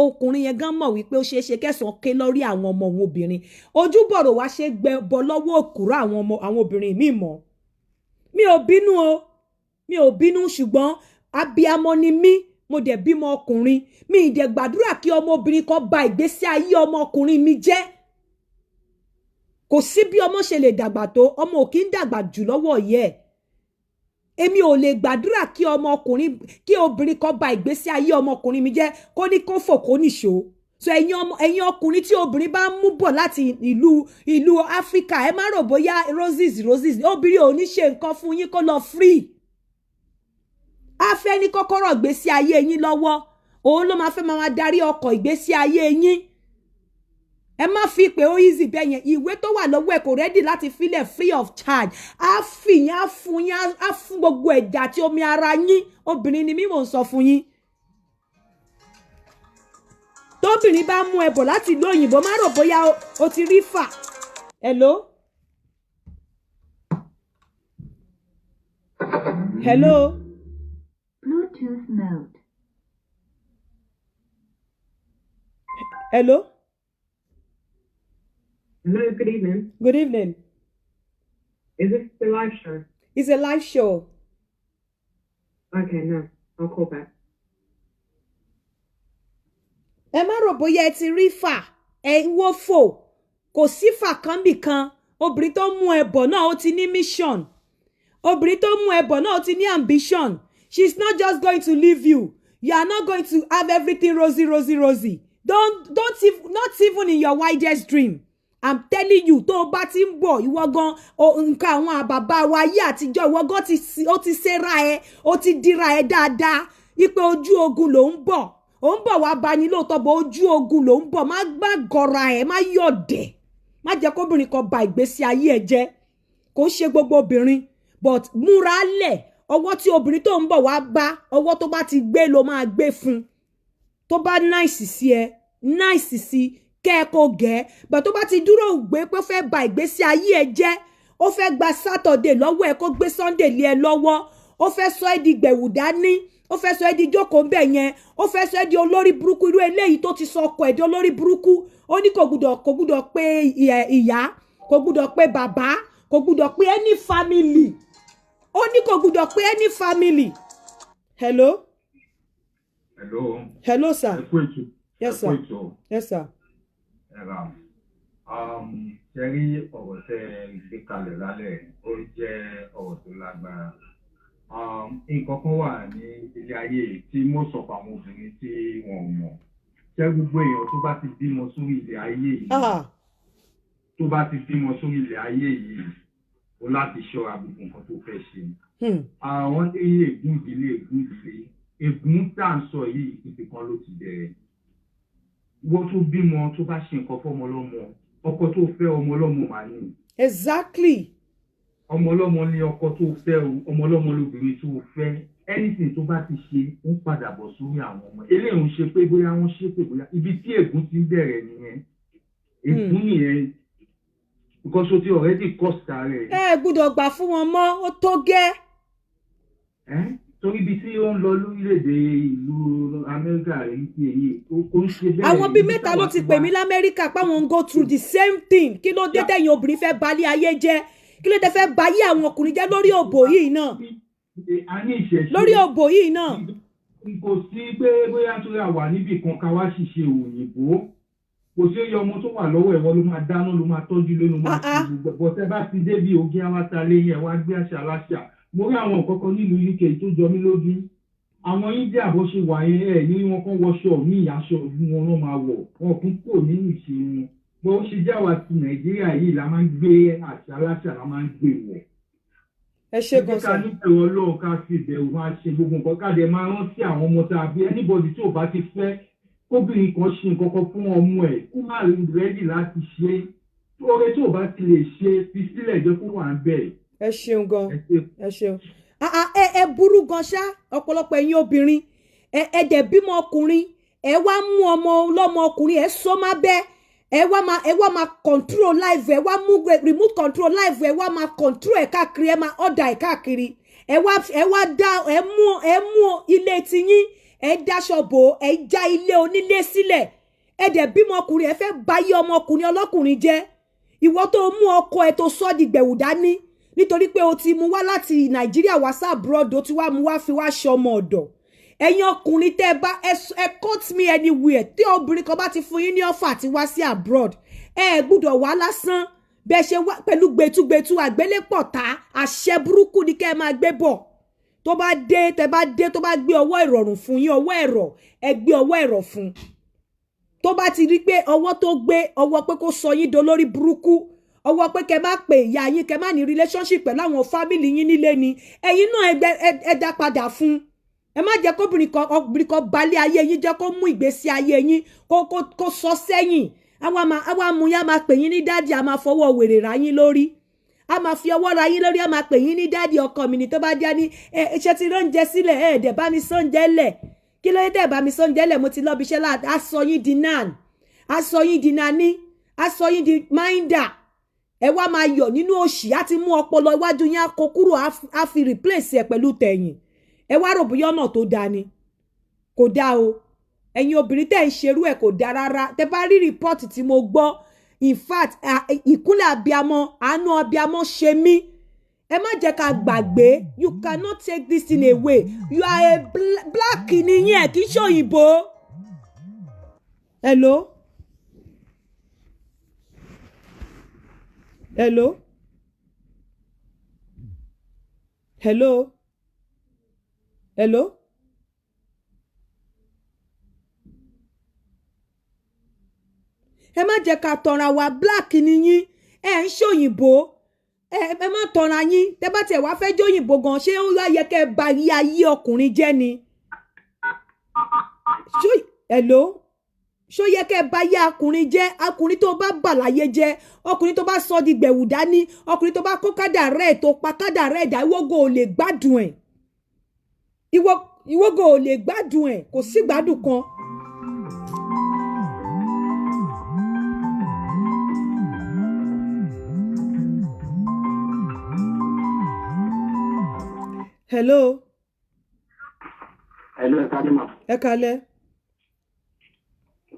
S1: ọkùnrin yẹn gan mọ̀ wípé ó ṣeé ṣe kẹsàn-án ké lórí àwọn ọmọ òun obìnrin ojúbọ̀rọ̀ wá ṣe gbẹ bọ lọ́wọ́ òkúra àwọn obìnrin míì mọ́ mi ò bínú ṣùgbọ́n abiyamọ ni mí mo dẹ̀ bímọ ọkùnrin mi ì dẹ̀ gbàdúrà kí ọmọbìnrin kan ba ìgbésí ayé ọmọkùnrin mi jẹ́ kò sí bí ọmọ ṣe lè dàgbà tó ọmọ ò kí ń dàgbà jù lọ́wọ́ yẹ èmi ò lè gbàdúrà kí obìnrin kan ba ìgbésí ayé ọmọkùnrin mi jẹ́ kó ní kó fò kó nìṣó so ẹ̀yin ọkùnrin tí obìnrin bá mú bọ̀ láti ìlú Áfíríkà ẹ má rò bóyá roses obìnrin ò ní ṣe nǹkan fún yín kó lọ free a fẹ́ ní kọ́kọ́rọ́ ìgbésí ayé yín lọ́wọ́ òun ló máa fẹ́ máa darí ọkọ̀ ìgbésí ayé yín ẹ má fi pé ó easy bẹ́ẹ̀ yẹn ìwé tó wà lọ́wọ́ ẹ̀ kò ready láti filẹ̀ free of charge á fi yín á fún gbogbo ẹ̀dá àti omi ara yín obìnrin ni mí mò ń sọ fún yín tóbìnrin bá mú ẹ bọ̀ láti ìlú òyìnbó má rò bóyá o ti rí fà. Hello? Hello?
S2: Bluetooth mode.
S1: Hello?
S3: Hello, good evening.
S1: Good evening.
S3: Is this the live show?
S1: It's a live show.
S3: Okay, no, I'll call back.
S1: Ẹ má rò bóyá ẹ ti rí fà, ẹ ń wó fò, kò sí fà kan bì kan, obìnrin tó mú ẹ bọ̀ náà ó ti ní mission. Obìnrin tó mú ẹ bọ̀ náà ó ti ní ambition. She's not just going to leave you. You are not going to have everything rosy, rosy, rosy. Not even in your wildest dream. I'm telling you, tó bá ti ń bọ̀, ìwọ gan nǹkan àwọn àbàbà wa ayé àtijọ́, ìwọ gan ó ti ṣera ẹ, ó ti dira ẹ dáadáa. Ipe ojú ogun ló ń bọ̀. Ó ń bọ̀ wá bani lóòótọ́ bọ̀ ojú ogun ló ń bọ̀. Má gọra ẹ, má yọ̀dẹ̀. Má jẹ́ kóbìnrin kan ba ìgbésí ayé ẹ jẹ́. Kò ṣe gbogbo obìnrin, but múra lẹ̀. Ọwọ́ tí obìnrin tó ń bọ̀ wá bá, ọwọ́ tó bá ti gbé ló máa gbé fún. Tó bá nice sí ẹ, nice sí kẹ́ẹ̀kọ́ gẹ́, but tó bá ti dúró gbé pé fẹ́ ba ìgbésí ayé ẹ jẹ́, ó fẹ́ gba Saturday lọ́wọ́ ẹ kó gbé Sunday lé ẹ lọ́wọ́, ó fẹ́ sọ ẹ́ di gbẹ̀wù dání, ó fẹ́ sọ ẹ́ di jókòó ńbẹ̀ yẹn, ó fẹ́ sọ ẹ́ di olórí burúkú irú eléyìí tó ti sọ ọkọ ẹ̀ di olórí burúkú, ó ní kò gbúdọ̀ pé ìyá, kò gbúdọ̀ pé bàbá, kò gbúdọ̀ pé any family, ó ní kò gbúdọ̀ pé any family. Hello?
S4: Hello.
S1: Hello, sir. Yes, sir. Yes, sir.
S4: Ṣé rí ọ̀rọ̀ tẹ́ gbé kalẹ̀ lálẹ́ ó jẹ́ ọ̀rọ̀ tó lágbára. Nǹkan kan wà ní ilé ayé tí most of àwọn obìnrin tí wọ́n mọ̀. Ṣé gbogbo èèyàn tó bá ti bímọ sórí ilé ayé yìí, tó bá ti bímọ sórí ilé ayé yìí, ó láti ṣọ́ra gbogbo nǹkan tó fẹ́ ṣe. Àwọn tí ègún ìdílé ègún tá à ń sọ yìí ìpè kan ló ti bẹ̀rẹ̀. Wọ́n tó bímọ tó bá ṣe nǹkan fọ́mọ lọ́mọ, ọkọ tó fẹ́ ọmọ lọ́mọ mà ní.
S1: Exactly.
S4: Ọmọ lọ́mọ ni ọkọ tó fẹ́, ọmọ lọ́mọ lóbìnrin tó fẹ́. Anything tó bá ti ṣe ń padà bọ̀ sórí àwọn ọmọ. Eléyìí ń ṣe pé bóyá wọ́n ṣe pé bóyá ibi tí ègún ti bẹ̀rẹ̀ nìyẹn. Ègún nìyẹn. Because o ti already cost rẹ̀.
S1: Ẹ gbọ́dọ̀ gbà fún wọn mọ́, ó tó gẹ́.
S4: Torí ibi tí ó ń lọ lórílẹ̀-èdè ìlú Amẹ́ríkà rẹ̀ ní ti èyí, ó ń ṣe bẹ́ẹ̀.
S1: Àwọn bíi mẹ́ta ló ti pè mí l'Amẹ́ríkà páwọn ń go through the same thing. Kí ló dé tẹ̀yin obìnrin fẹ́ balẹ̀ ayé jẹ́? Kí ló dé fẹ́ bayé àwọn ọkùnrin jẹ́ lórí òbò yìí náà? Lórí òbò yìí náà.
S4: Kò sí pé bóyá tó yà wà níbì kan ká wá ṣiṣẹ́ òyìnbó. Kò sí oyè ọmọ tó wà lọ́wọ́ ẹ̀wọ́ ló máa dáná ló máa tọ́jú ló máa ṣe gbogbo. Bọ̀tẹ́ bá ti débi ògì awátá lẹ́yìn ẹ̀ wá gbé àṣà aláṣà. Mo rí àwọn nǹkan kan nílùú UK tó jọ mí lójú. Àwọn India bó ṣe wà yẹn ẹ̀ ní wọn kàn wọṣọ ní aṣọ wọn ló máa wọ̀. Wọn kún kò nínú ìṣe wọn. Bó ṣe jáwá ti Nàìjíríà yìí la máa ń gbé àṣà aláṣà la máa ń gbé wọ̀.
S1: Ẹ ṣe gan
S4: sir. Ká ní bẹ̀rù Ọlọ́run ká fi bẹ̀rù máa ṣe gbogbo nǹkan ká dẹ̀ máa rántí àwọn ọmọ tá a bí anybody tí ò bá ti fẹ́ kóbìnrin kan ṣe nǹkan kan fún ọmọ ẹ̀ kó má rẹ́dì láti ṣe oore tí ò bá ti lè ṣe fi sílẹ̀ jẹ́ kó wà ń bẹ̀.
S1: Ẹ ṣeun gan. Ẹ ṣeun. Ẹ burú gan ṣá ọ̀pọ̀lọpọ̀ ẹ̀yin obìnrin ẹ dẹ̀ bímọ ọkùnrin ẹ wá mú ọmọ ọlọ́mọ ọkùnrin ẹ sọ má bẹ́ ẹ wá máa control life ẹ wá mú remote control life ẹ wá máa control ẹ káàkiri ẹ máa order ẹ káàkiri ẹ mú ilé tiyín ẹ dáṣọ bò ẹ já ilé onílé sílẹ̀ ẹ dẹ̀ bímọ ọkùnrin ẹ fẹ́ báyé ọmọkùnrin ọlọ́kùnrin jẹ́ ìwọ tó mú ọkọ ẹ tó sọ di gbẹ̀wù dání nítorí pé o ti mú wá láti Nàìjíríà wá sí abroad o ti wá mú wá fi wá ṣọmọ ọ̀dọ̀ ẹ̀yin ọkùnrin tẹ́ bá ẹ cut me anywhere tí obìnrin kan bá ti fún yín ní offer àti wá sí abroad ẹ gbọ́dọ̀ wá lásán bẹ́ẹ̀ ṣe wá pẹ̀lú gbẹtugbẹtu àgbélépọ̀tá àṣẹ burúkú ni kẹ́ ẹ máa gbé bọ̀ tó bá dé tẹ́ bá dé tó bá gbé ọwọ́ ìrọ̀rùn fún yín ọwọ́ ẹ̀rọ̀ ẹ gbé ọwọ́ ẹ̀rọ̀ fún tó bá ti rí pé ọwọ́ tó gbé ọwọ́ pé kó sọ yín dolórí burúkú ọwọ́ pé kẹ́ má pè ìyá yín kẹ́ má ní relationship pẹ̀lú àwọn family yín nílé ni ẹ̀yin náà ẹ dá padà fún ẹ má jẹ́ kóbìnrin kan balẹ̀ ayé yín jẹ́ kó mú ìgbésí ayé yín kó sọ sẹ́yìn àwọn amúyá máa pè yín ní dáàdì a máa fọwọ́ wèrè ra yín lórí a máa fi ọwọ́ ra yín lórí a máa pè yín ní dáàdì ọkọ mi ní tó bá dé ní ṣe ti ránjẹ sílẹ̀ ẹ̀ẹ́dẹ̀ bá mi sọ́njẹ́ lẹ̀ kí ló dé bá mi sọ ń jẹ́lẹ̀ mo ti lọ́bi iṣẹ́ láti aṣọ yín di nan aṣọ yín di nani aṣọ yín di minder ẹ wá máa yọ̀ nínú òṣì á ti mú ọpọlọ iwájú yín á kó kúrò á fi replace ẹ pẹ̀lú tẹ̀yìn ẹ wá rò bóyá ọ̀nà tó dáa ni kò dáa o ẹ̀yin obìnrin tẹ́ ń ṣerú ẹ̀ kò dáa rárá tẹ́ bá rí rìpọ́ọ̀tì tí mo gbọ́ in fact ìkúnlẹ̀ abiyamọ àánú abiyamọ ṣe mí ẹ má jẹ́ ká gbàgbé you cannot take this thing away you are a black nìyẹn ẹ̀ kì í ṣe òyìnbó. hello hello hello hello. ẹ má jẹ́ ká tọra wa black ni yín ẹ ń ṣòyìnbó ẹ má tọra yín tẹ́ bá tiẹ̀ wá fẹ́ jóyìnbó gan ṣé ó yẹ kẹ́ ba ayé ọkùnrin jẹ́ ni hello ṣó yẹ kẹ́ ba ayé ọkùnrin jẹ́ ọkùnrin tó bá bà láyé jẹ́ ọkùnrin tó bá sọ di gbẹ̀wù dání ọkùnrin tó bá kó kádà rẹ̀ tó pa kádà rẹ̀ dá ìwọ́gò ò lè gbádùn ẹ̀ ìwọ́gò ò lè gbádùn ẹ̀ kò sí gbádùn kan. hello.
S5: hello ẹ kálẹ́ ma.
S1: ẹ kálẹ́.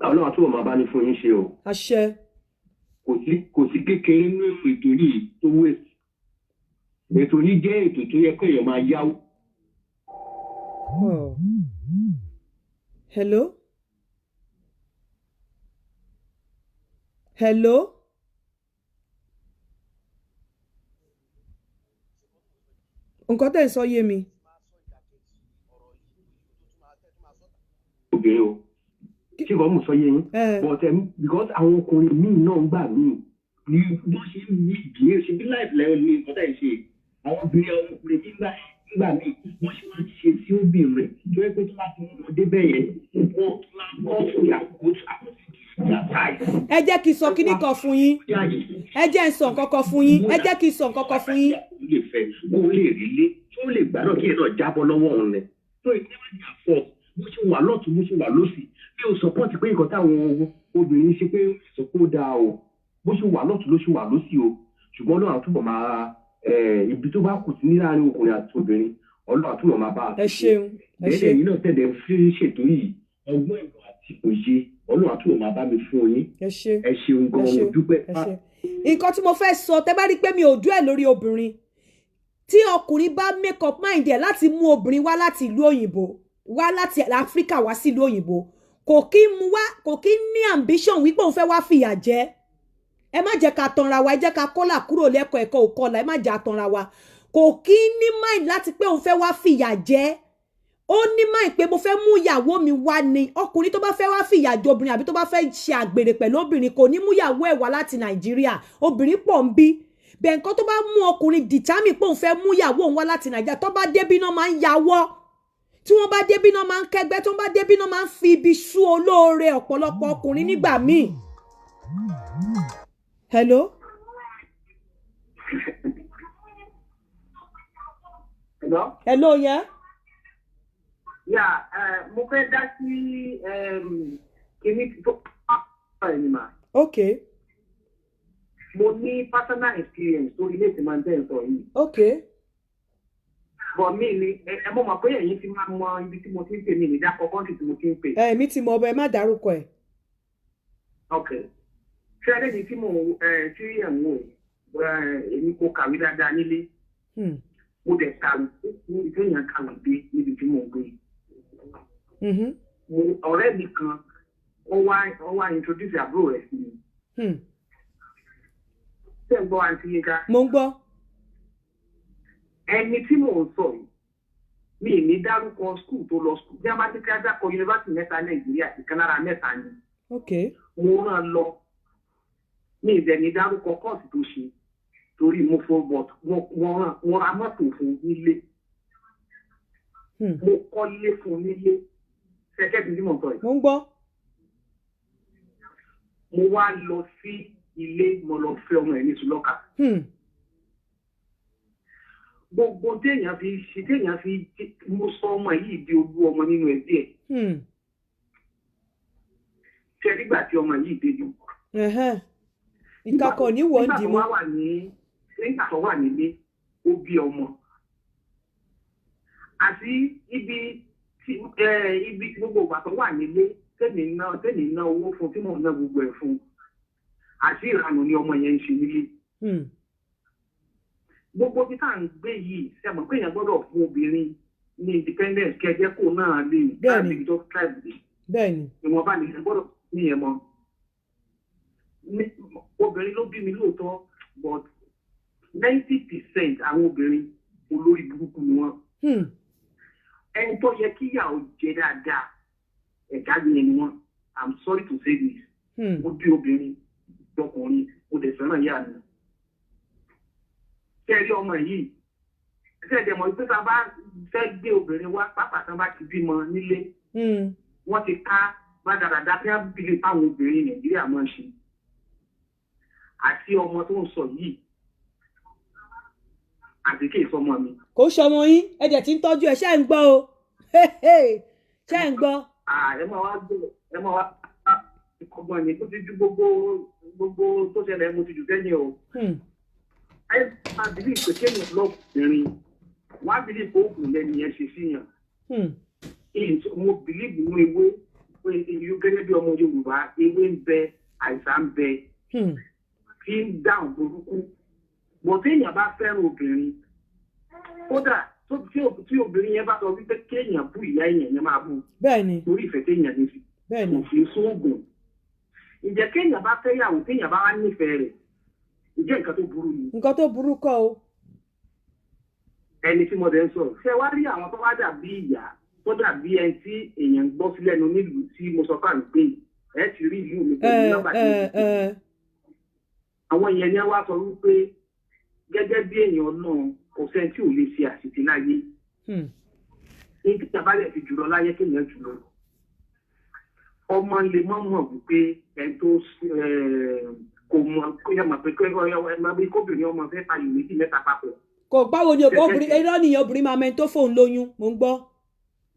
S5: Ọlọ́run àtúbọ̀ máa bá ní fún yín ṣe o.
S1: àṣẹ.
S5: kò sí kékeré nínú ètò yìí tó wéèsì ètò yìí jẹ́ ètò tó yẹ kó èèyàn máa yáwó.
S1: hello. hello. nǹkan tẹ̀ ń sọ yé mi.
S5: obìnrin o tí wọ́n mú sọ yé yín but because àwọn ọkùnrin míì náà ń gbà míì ní wọ́n ṣe ń ní ìdílé ṣe bí láìpẹ́ lẹ́yìn ní nǹkan tẹ̀ ń ṣe àwọn obìnrin nígbà míì wọ́n ṣe máa ń ṣe sí obìnrin tó yẹ pé tó bá ti mú ọmọdé bẹ́ẹ̀ yẹn wọ́n máa kọ́ fún ìyàwó
S1: ẹ jẹ́ kí n sọ kíní kan fún yín ẹ jẹ́ n sọ nǹkan kan fún yín ẹ jẹ́ kí n sọ nǹkan kan fún yín.
S5: ó lè fẹ́ ó lè rí lé tó lè gbádùn kí ẹ náà jábọ́ lọ́wọ́ òun rẹ̀ tó ìdíwọ́n ní àfọ̀ bó ṣe wà lọ́tún bó ṣe wà lọ́sì bí o sọpọ́ọ̀tì pé nǹkan táwọn obìnrin ṣe pé ìsọpọ̀ dáa o bó ṣe wà lọ́tún ló ṣe wà lọ́sì o ṣùgbọ́n Ọlọ́run àtúbọ̀ máa ibi tó bá kù sí ní láàrin ọkùnrin àti obìnrin Ọlọ́run àtúbọ̀ máa bá a
S1: ẹ ṣeun ẹ ṣeun
S5: ẹ̀yin náà tẹ̀lé fi ṣètò yìí ọgbọ́n ìmọ̀ àti òye Ọlọ́run àtúbọ̀ máa bá mi fún yín ẹ ṣeun gan-an mo dúpẹ́.
S1: nǹkan tí mo fẹ́ sọ tẹ́ bá rí pé mi ò dú ẹ̀ lórí obìnrin tí ọkùnrin bá make up mind ẹ̀ láti mú obìnrin wá láti ìlú òyìnbó wá láti Áfíríkà wá sí ìlú òyìnbó kò kí ní ambition wípé òun fẹ́ wá fìyà jẹ ẹ má jẹ́ ká tanra wa ẹ jẹ́ ká kọ́là kúrò lẹ́kọ̀ọ́ ẹ̀kọ́ òkọlà ẹ má jẹ́ àtanra wa kò kí ní mind láti pé òun fẹ́ wá fìyà jẹ ó ní mind pé mo fẹ́ mú ìyàwó mi wá ni ọkùnrin tó bá fẹ́ wá fìyà jẹ obìnrin àbí tó bá fẹ́ ṣe àgbèrè pẹ̀lú obìnrin kò ní mú ìyàwó ẹ̀ wá láti Nàìjíríà obìnrin pọ̀ ń bí bẹ́ẹ̀ nǹkan tó bá mú ọkùnrin dìtámì pé òun fẹ́ mú ìyàwó òun wá láti Nàìjíríà tó bá débí náà máa ń yàwọ́ tí wọ́n bá débí náà máa ń kẹ́gbẹ́ tí wọ́n bá débí náà máa ń fi ibi sú olóore ọ̀pọ̀lọpọ̀ ọkùnrin nígbà míì. hello.
S6: hello.
S1: hello yẹn.
S6: mo fẹ́ dá sí kíní tó ẹni mà.
S1: okay.
S6: mo ní personal experience tó ilé ìtìmọ̀ ń tẹ̀ sọ yìí.
S1: okay.
S6: bọ̀ mí ni ẹ mọ̀ mọ̀ pé ẹ̀yin ti máa mọ ibi tí mo ti ń pè mí nígbà kọ́kọ́ tí mo ti ń pè.
S1: mi ti mọ ọbẹ̀ má dárúkọ ẹ̀.
S6: ok ṣé ẹ lẹ́yìn tí mo tí ẹ̀ ń wò èmi kò kàwé dáadáa nílé mo dẹ̀ kàwé níbi tí èèyàn kàwé dé níbi tí mo gbé. ọ̀rẹ́ mi kan ó wá introduce àbúrò rẹ̀ sí mi. ṣé ń gbọ́ àǹtí Yinka?
S1: mo ń gbọ́.
S6: ẹni tí mò ń sọ yìí mi ì ní dárúkọ skul tó lọ skul bí a bá ti ká dákọ yunifásitì mẹ́ta Nàìjíríà ìkan lára mẹ́ta ni. mo rán lọ mi ì dẹ̀ ní dárúkọ kọ́ọ̀sì tó ṣe torí mo fọ bọ̀t mo ra mọ́tò fún nílé mo kọ́lé fún nílé ṣẹ́kẹ́ tí mo sọ yìí.
S1: mo ń gbọ́.
S6: mo wá lọ sí ilé mo lọ fẹ́ ọmọ ẹ̀ ní Sùlọ́kà. gbogbo téèyàn fi mú sọ ọmọ yìí di olú ọmọ nínú ẹbí ẹ̀. Ṣé nígbà tí ọmọ yìí débi.
S1: Ìkàkọ̀ ní wọ́n dì mọ́.
S6: Nígbà tó wà nílé ó bí ọmọ. Àti ibi gbogbo ìgbà tó wà nílé tẹ́mi ná owó fún tí mò ń ná gbogbo ẹ̀ fún. Àti ìranù ni ọmọ yẹn ń ṣe nílé. Gbogbo bí tá à ń gbé yìí ṣe mọ̀ pé èèyàn gbọ́dọ̀ fún obìnrin ní independence kẹjẹ kó náà lè láti tó tribe dé.
S1: Bẹ́ẹ̀ni.
S6: Ìwọ̀nba nìyẹn gbọ́dọ̀ ní ẹ̀ mọ́. Obìnrin ló bí mi lóòótọ́ but 90% àwọn obìnrin olórí burúkú ni wọ́n. Ẹni tó yẹ kí ìyàwó jẹ dáadáa ẹ̀dá yẹn ni wọ́n. I'm sorry to say this. Mo bí obìnrin ọkùnrin mo dẹ̀ fẹ́ràn ìyá mi. Kẹ́rí ọmọ yìí ṣẹ̀dẹ̀ mọ̀ pé tá a bá fẹ́ gbé obìnrin wá pápá tán bá ti bímọ nílé wọ́n ti ká bàdàdàdà tí wọ́n bìlẹ̀ fáwọn obìnrin Nàìjíríà máa ń ṣe. Àti ọmọ tó ń sọ yìí àti kí ìsọmọ mi.
S1: Kò sọmọ yín ẹ̀jẹ̀ tí ń tọ́jú ẹ̀ ṣe ń gbọ́ o ṣe ń gbọ́.
S6: Ẹ máa wá ìkọ̀gbọ́n ni tó ti ju gbogbo tó ṣẹlẹ̀ mo ti jù sẹ́yìn o. Ẹ máa bìlí pé kéèyàn lọ́kùnrin wọ́n á bìlí pé òògùn lẹ́nu yẹn ṣe síyàn. Mo bìlí nínú ewé gẹ́gẹ́ bí ọmọ Yorùbá ewé ń bẹ àìsàn ń bẹ tí ń dáhùn burúkú. Bọ̀ téèyàn bá fẹ́ràn obìnrin kódà tí obìnrin yẹn bá sọ wípé kéèyàn bú ìyá èèyàn yẹn máa bú.
S1: Bẹ́ẹ̀ni.
S6: Torí ìfẹ́ téèyàn ní sí.
S1: Bẹ́ẹ̀ni.
S6: Kò fi sóògùn. Ǹjẹ́ kéèyàn bá fẹ́ yàwó téèyàn bá wá nífẹ̀ẹ́ rẹ̀ ǹjẹ́ nǹkan tó burú ni.
S1: Nǹkan tó burú kọ́ o.
S6: Ẹni tí mo dẹ̀ ń sọ̀rọ̀ ṣé wá rí àwọn tó wá dàbí ìyá tó dàbí ẹni tí èèyàn ń gbọ́ sílẹ̀ nínú nílùú tí mo sọ fáwọn pé ẹ ti rí ìlú mi pẹ̀lú nọ́mbà tí mo ti. Àwọn èèyàn ni wá sọ wípé gẹ́gẹ́ bí èèyàn náà kò sẹ́ni tí ò lè ṣe àṣìṣe láyé. Ní kí àbálẹ̀ fi jùlọ láyé kéèyàn jùlọ. Ọmọ lè mọ̀ wípé ẹni tó kò mọ̀ kó yẹ mọ̀ pé kóbìnrin ọmọ fẹ́ fàyè méjì mẹ́ta papọ̀.
S1: Kò báwo ni obìnrin irọ́ nìyẹn obìnrin máa mẹ́ni tó fóun lóyún mò ń gbọ́.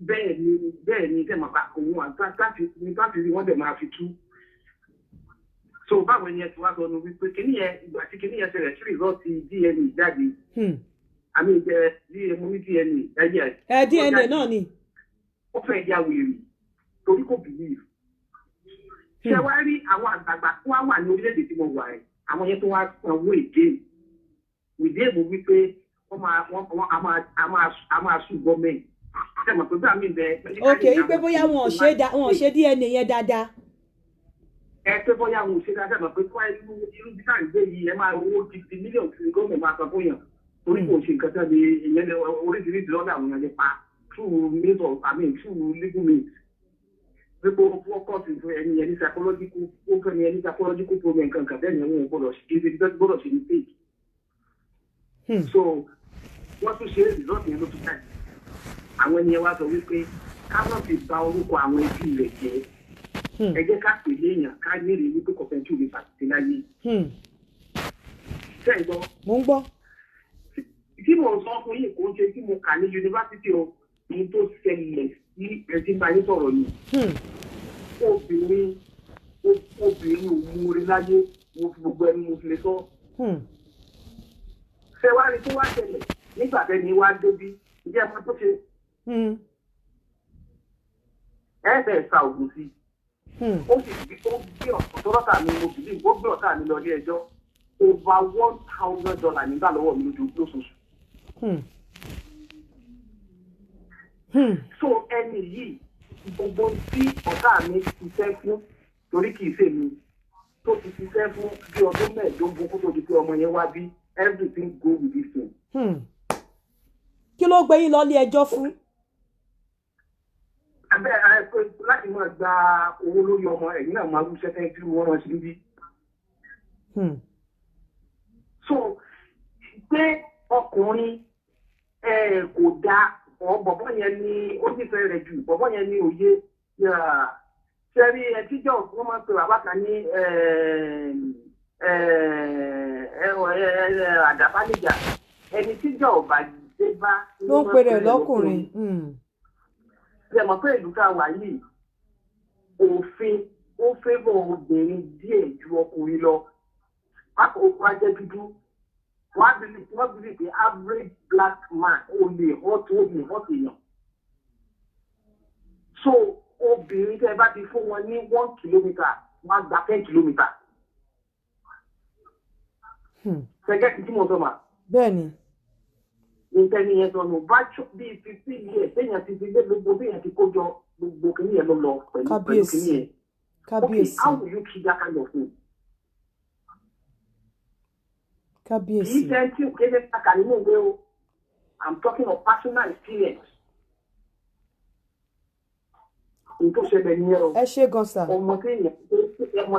S6: Bẹ́ẹ̀ ni tẹ́ mọ̀ bá òun àti wọ́n dẹ̀ máa fi tú. So báwo ni ẹ ti wá sọ nu wípé ìgbà tí kíní yẹn ṣẹlẹ̀ sí rìsọ́ọ̀tì DNA jáde. Àmì mo ní DNA ẹ̀yẹ.
S1: DNA náà ni.
S6: Ó fẹ́ ya wèrè torí kò believe. Ṣé wá rí àwọn àgbààgbà tó wà ní orílẹ̀-èdè tí mo wà ẹ̀ àwọn yẹn tó wá sanwó èdè mo wípé a máa sùn gọ́ọ̀mẹ̀ntì. Ṣé mo pé bá mi bẹ.
S1: Ok ipe bóyá wọn ò ṣe DNA yẹn dáadáa.
S6: Ẹ pé bóyá wọn ò ṣe dáadáa mọ̀ pé kó irú bí táà ń gbé yìí ẹ máa owó ti mílíọ̀nù tí gọ́ọ̀mẹ̀ntì máa san fún yàn torí kò ṣe nǹkan tán ni ìyẹn oríṣiríṣi lọ́dọ̀ àwọn èèyàn nípa through legal means. Gbogbo fọ́kọ̀sì fún ẹni ẹni psychological problem kankan bẹ́ẹ̀ ni wọ́n gbọ́dọ̀ ṣe ní page. So wọ́n tún ṣe result yẹn ló tún táyì. Àwọn ènìyàn wá sọ wípé ká má fi ba orúkọ àwọn ẹbí rẹ̀ jẹ́. Ẹ jẹ́ ká pè léèyàn ká nírè wípé kọ̀fẹ́ntì ò lè fàṣìṣe láyé. Ṣé ẹ gbọ́?
S1: Mo ń gbọ́.
S6: Tí mo sọ fún yìí kò ń ṣe tí mo kà ní yunifásitì o ní tó ṣẹlẹ̀ sí ẹtí bá yín sọ̀rọ̀ yìí. Obìnrin òmùúre láyé mo fi gbogbo ẹni mo fi lè sọ. Ṣé wá rí tó wá ṣẹlẹ̀ nígbà tẹ́ni wá débi ìjẹ́ ẹ̀ma tó ṣe. Ẹ bẹ̀ẹ̀ sa ògùn sí. Ó sì gbé ọ̀tá mi mo bìlí ó gbé ọ̀tá mi lọ ilé ẹjọ́ over $1,000 nígbà lọ́wọ́ mi lóṣooṣù. So ẹni yìí gbogbo tí ọ̀tá mi ti fẹ́ fún torí kìí ṣe mi tó ti ṣiṣẹ́ fún bí ọdún mẹ́ẹ̀ẹ́dógún kó tó di pé ọmọ yẹn wá bí everything go with this thing.
S1: Kí ló gbé yín lọ ilé ẹjọ́ fún?
S6: Láti máa gba owó lórí ọmọ ẹ̀yìn náà máa rúṣẹ́ fẹ́ tí wọ́n rán sí níbí. So pé ọkùnrin kò dáa bọ̀bọ̀ yẹn ni ó nífẹ̀ẹ́ rẹ̀ jù bọ̀bọ̀ yẹn ni òye sẹ́rí ẹtíjọ́ wọ́n máa ń pè bàbá kan ní àdàbánijà ẹni tíjọ́ ọba bá
S1: ló ń pè rẹ̀ lọ́kùnrin.
S6: Ṣé mọ̀ pé ìlú ká wà yìí òfin ó fẹ́bọ̀ obìnrin díẹ̀ ju ọkùnrin lọ. Pápá òkú ajẹ́ dúdú. Wọ́n believe the average black man ó lè hot èèyàn. So obìnrin tẹ́ bá ti fún wọn ní 1 kilometre wọ́n á gba 10 kilometre. Ṣẹ́gẹ́ tí mo sọ mà.
S1: Bẹ́ẹ̀ni.
S6: Nǹkan ni yẹn sọnù bá bíi 15 years téèyàn ti fi gbé gbogbo téèyàn ti kó jọ gbogbo kìíní yẹn ló lọ pẹ̀lú kìíní yẹn.
S1: Kábíyèsí.
S6: Okay, how will you treat that kind of thing?
S1: Kábíyèsí.
S6: Kì í ṣe tí kéde kàkà nínú ìwé o. I'm talking of personal experience. Nǹkan ṣẹlẹ̀ ní ẹ o.
S1: Ẹ ṣé gan sà.
S6: Ọmọ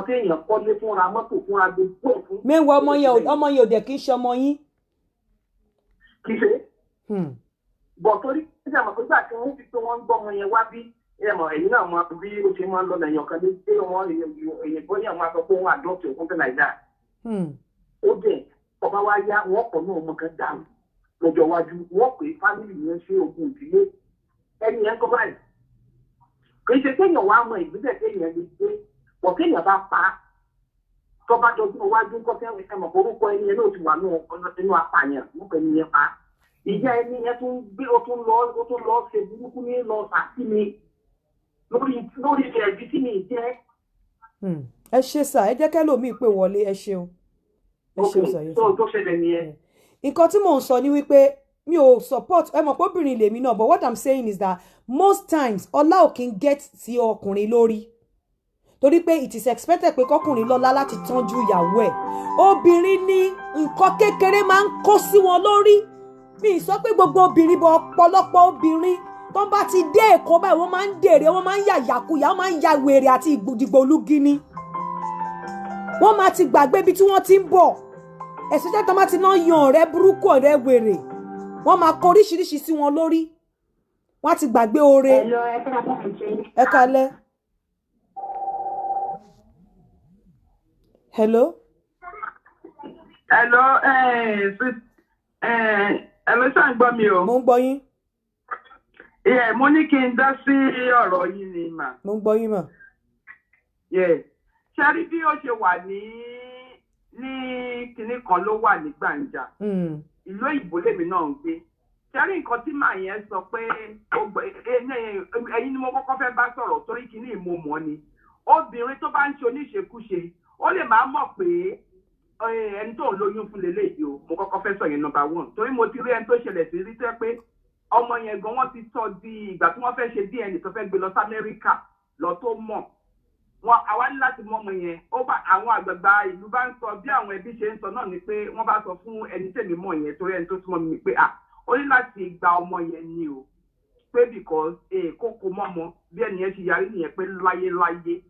S6: téèyàn kọ́lé fúnra mọ́tò fúnra gbogbo ẹ̀ fún.
S1: Mẹ́wàá ọmọ yẹn ò dẹ̀ kí ń ṣe ọmọ yín.
S6: Kì í ṣe. Bọ̀ torí ṣé àmọ̀ pé gbà tí wọ́n fi tó wọ́n ń gbọ́ ọmọ yẹn wá bí ẹ̀yìn náà máa bí ó ṣe máa ń lọ lẹ́yìn ọ̀kan ní pé wọ́n èyàn bóyá máa sọ pé wọ́n adopt or something like that. Ó dẹ̀ ọba wa yá wọ́n pọ̀ náà ọmọ kan dáhùn lọ́jọ́ iwájú wọ́n pè family yẹn ṣe ogun ìdílé ẹni yẹn kọ́ báyìí. Kì í ṣe kéèyàn wá mọ ìgbésẹ̀ kéèyàn lè gbé bọ̀ kéèyàn bá pa á tọ́ba jọjú iwájú kọ́ fẹ́ ẹ̀mọ̀ orúkọ ẹni yẹn náà ti wà nínú apààyàn wọ́n pè ní yẹn pa á. Ìyá ẹni yẹn tún gbé ó tún lọ ṣe burúkú ní lọ sàtí mi lórí ẹbí tí mi jẹ́.
S1: Ẹ ṣé sà ẹ jẹ́ kẹ́lòmíì pè wọlé ẹ ṣeun. Ẹ ṣeun sà yẹn.
S6: tó ṣẹlẹ̀ nìyẹn.
S1: Nǹkan tí mò ń sọ ni wípé mi ò support ẹ mọ̀ pé obìnrin lèmi náà but what I'm saying is that most times ọlá ò kí ń get sí ọkùnrin lórí torí pé it is expected pé kọkùnrin lọ́lá láti tọ́jú ìyàwó ẹ̀ obìnrin ní nǹkan kékeré máa ń kó sí wọn lórí mi sọ pé gbogbo obìnrin bọ̀ ọ̀pọ̀lọpọ̀ obìnrin tó bá ti dé Èkó báyìí wọ́n máa ń dèrè wọ́n máa ń yà yàkuyà wọ́n máa ń ya wèrè àti ìgbòdìgbòlúgini wọ́n máa ti gbàgbé ibi tí wọ́n ti ń bọ̀ ẹ̀sùn jẹ́ tó máa ti náà yan ọ̀rẹ́ burúkú ọ̀rẹ́ wèrè wọ́n máa kọ oríṣiríṣi sí wọn lórí wọ́n á ti gbàgbé oore. Ẹ kálẹ́. Hello.
S7: Hello, hello, ṣé ń gbọ́ mi o?
S1: Mo ń gbọ́ yín.
S7: Mo ní kí n dá sí ọ̀rọ̀ yín ni mà.
S1: Mo ń gbọ́ yín mà.
S7: Ṣé rí bí ó ṣe wà ní kinní kan ló wà ní Gbàǹjà. Ìlú òyìnbó lèmi náà ń gbé. Ṣé rí nǹkan tí màá yẹn sọ pé ẹ̀yin ni mo kọ́kọ́ fẹ́ bá sọ̀rọ̀ torí kinní ìmọ̀ọ́mọ́ ni. Obìnrin tó bá ń ṣe oníṣekúṣe ó lè máa mọ̀ pé ẹni tó ń lóyún fún lélẹ́yìí o mo kọ́kọ́ fẹ́ sọ yẹn number 1 torí mo ti rí ẹni tó ṣẹlẹ̀ sí rí tẹ́ pé ọmọ yẹn gan wọ́n ti tọ́ di ìgbà tí wọ́n fẹ́ ṣe DNA tó fẹ́ gbé lọ sí Amẹ́ríkà lọ tó mọ̀ wọn àwa ní láti mọ ọmọ yẹn ó bá àwọn àgbààgbà ìlú bá ń sọ bí àwọn ẹbí ṣe ń sọ náà ni pé wọ́n bá sọ fún ẹni tèmi mọ̀ yẹn torí ẹni tó túmọ̀ mi pé ó ní láti gba ọmọ yẹn ni o pé because kókó mọ́mọ bí ẹni yẹn ṣe yarí nìyẹn pé láyéláyé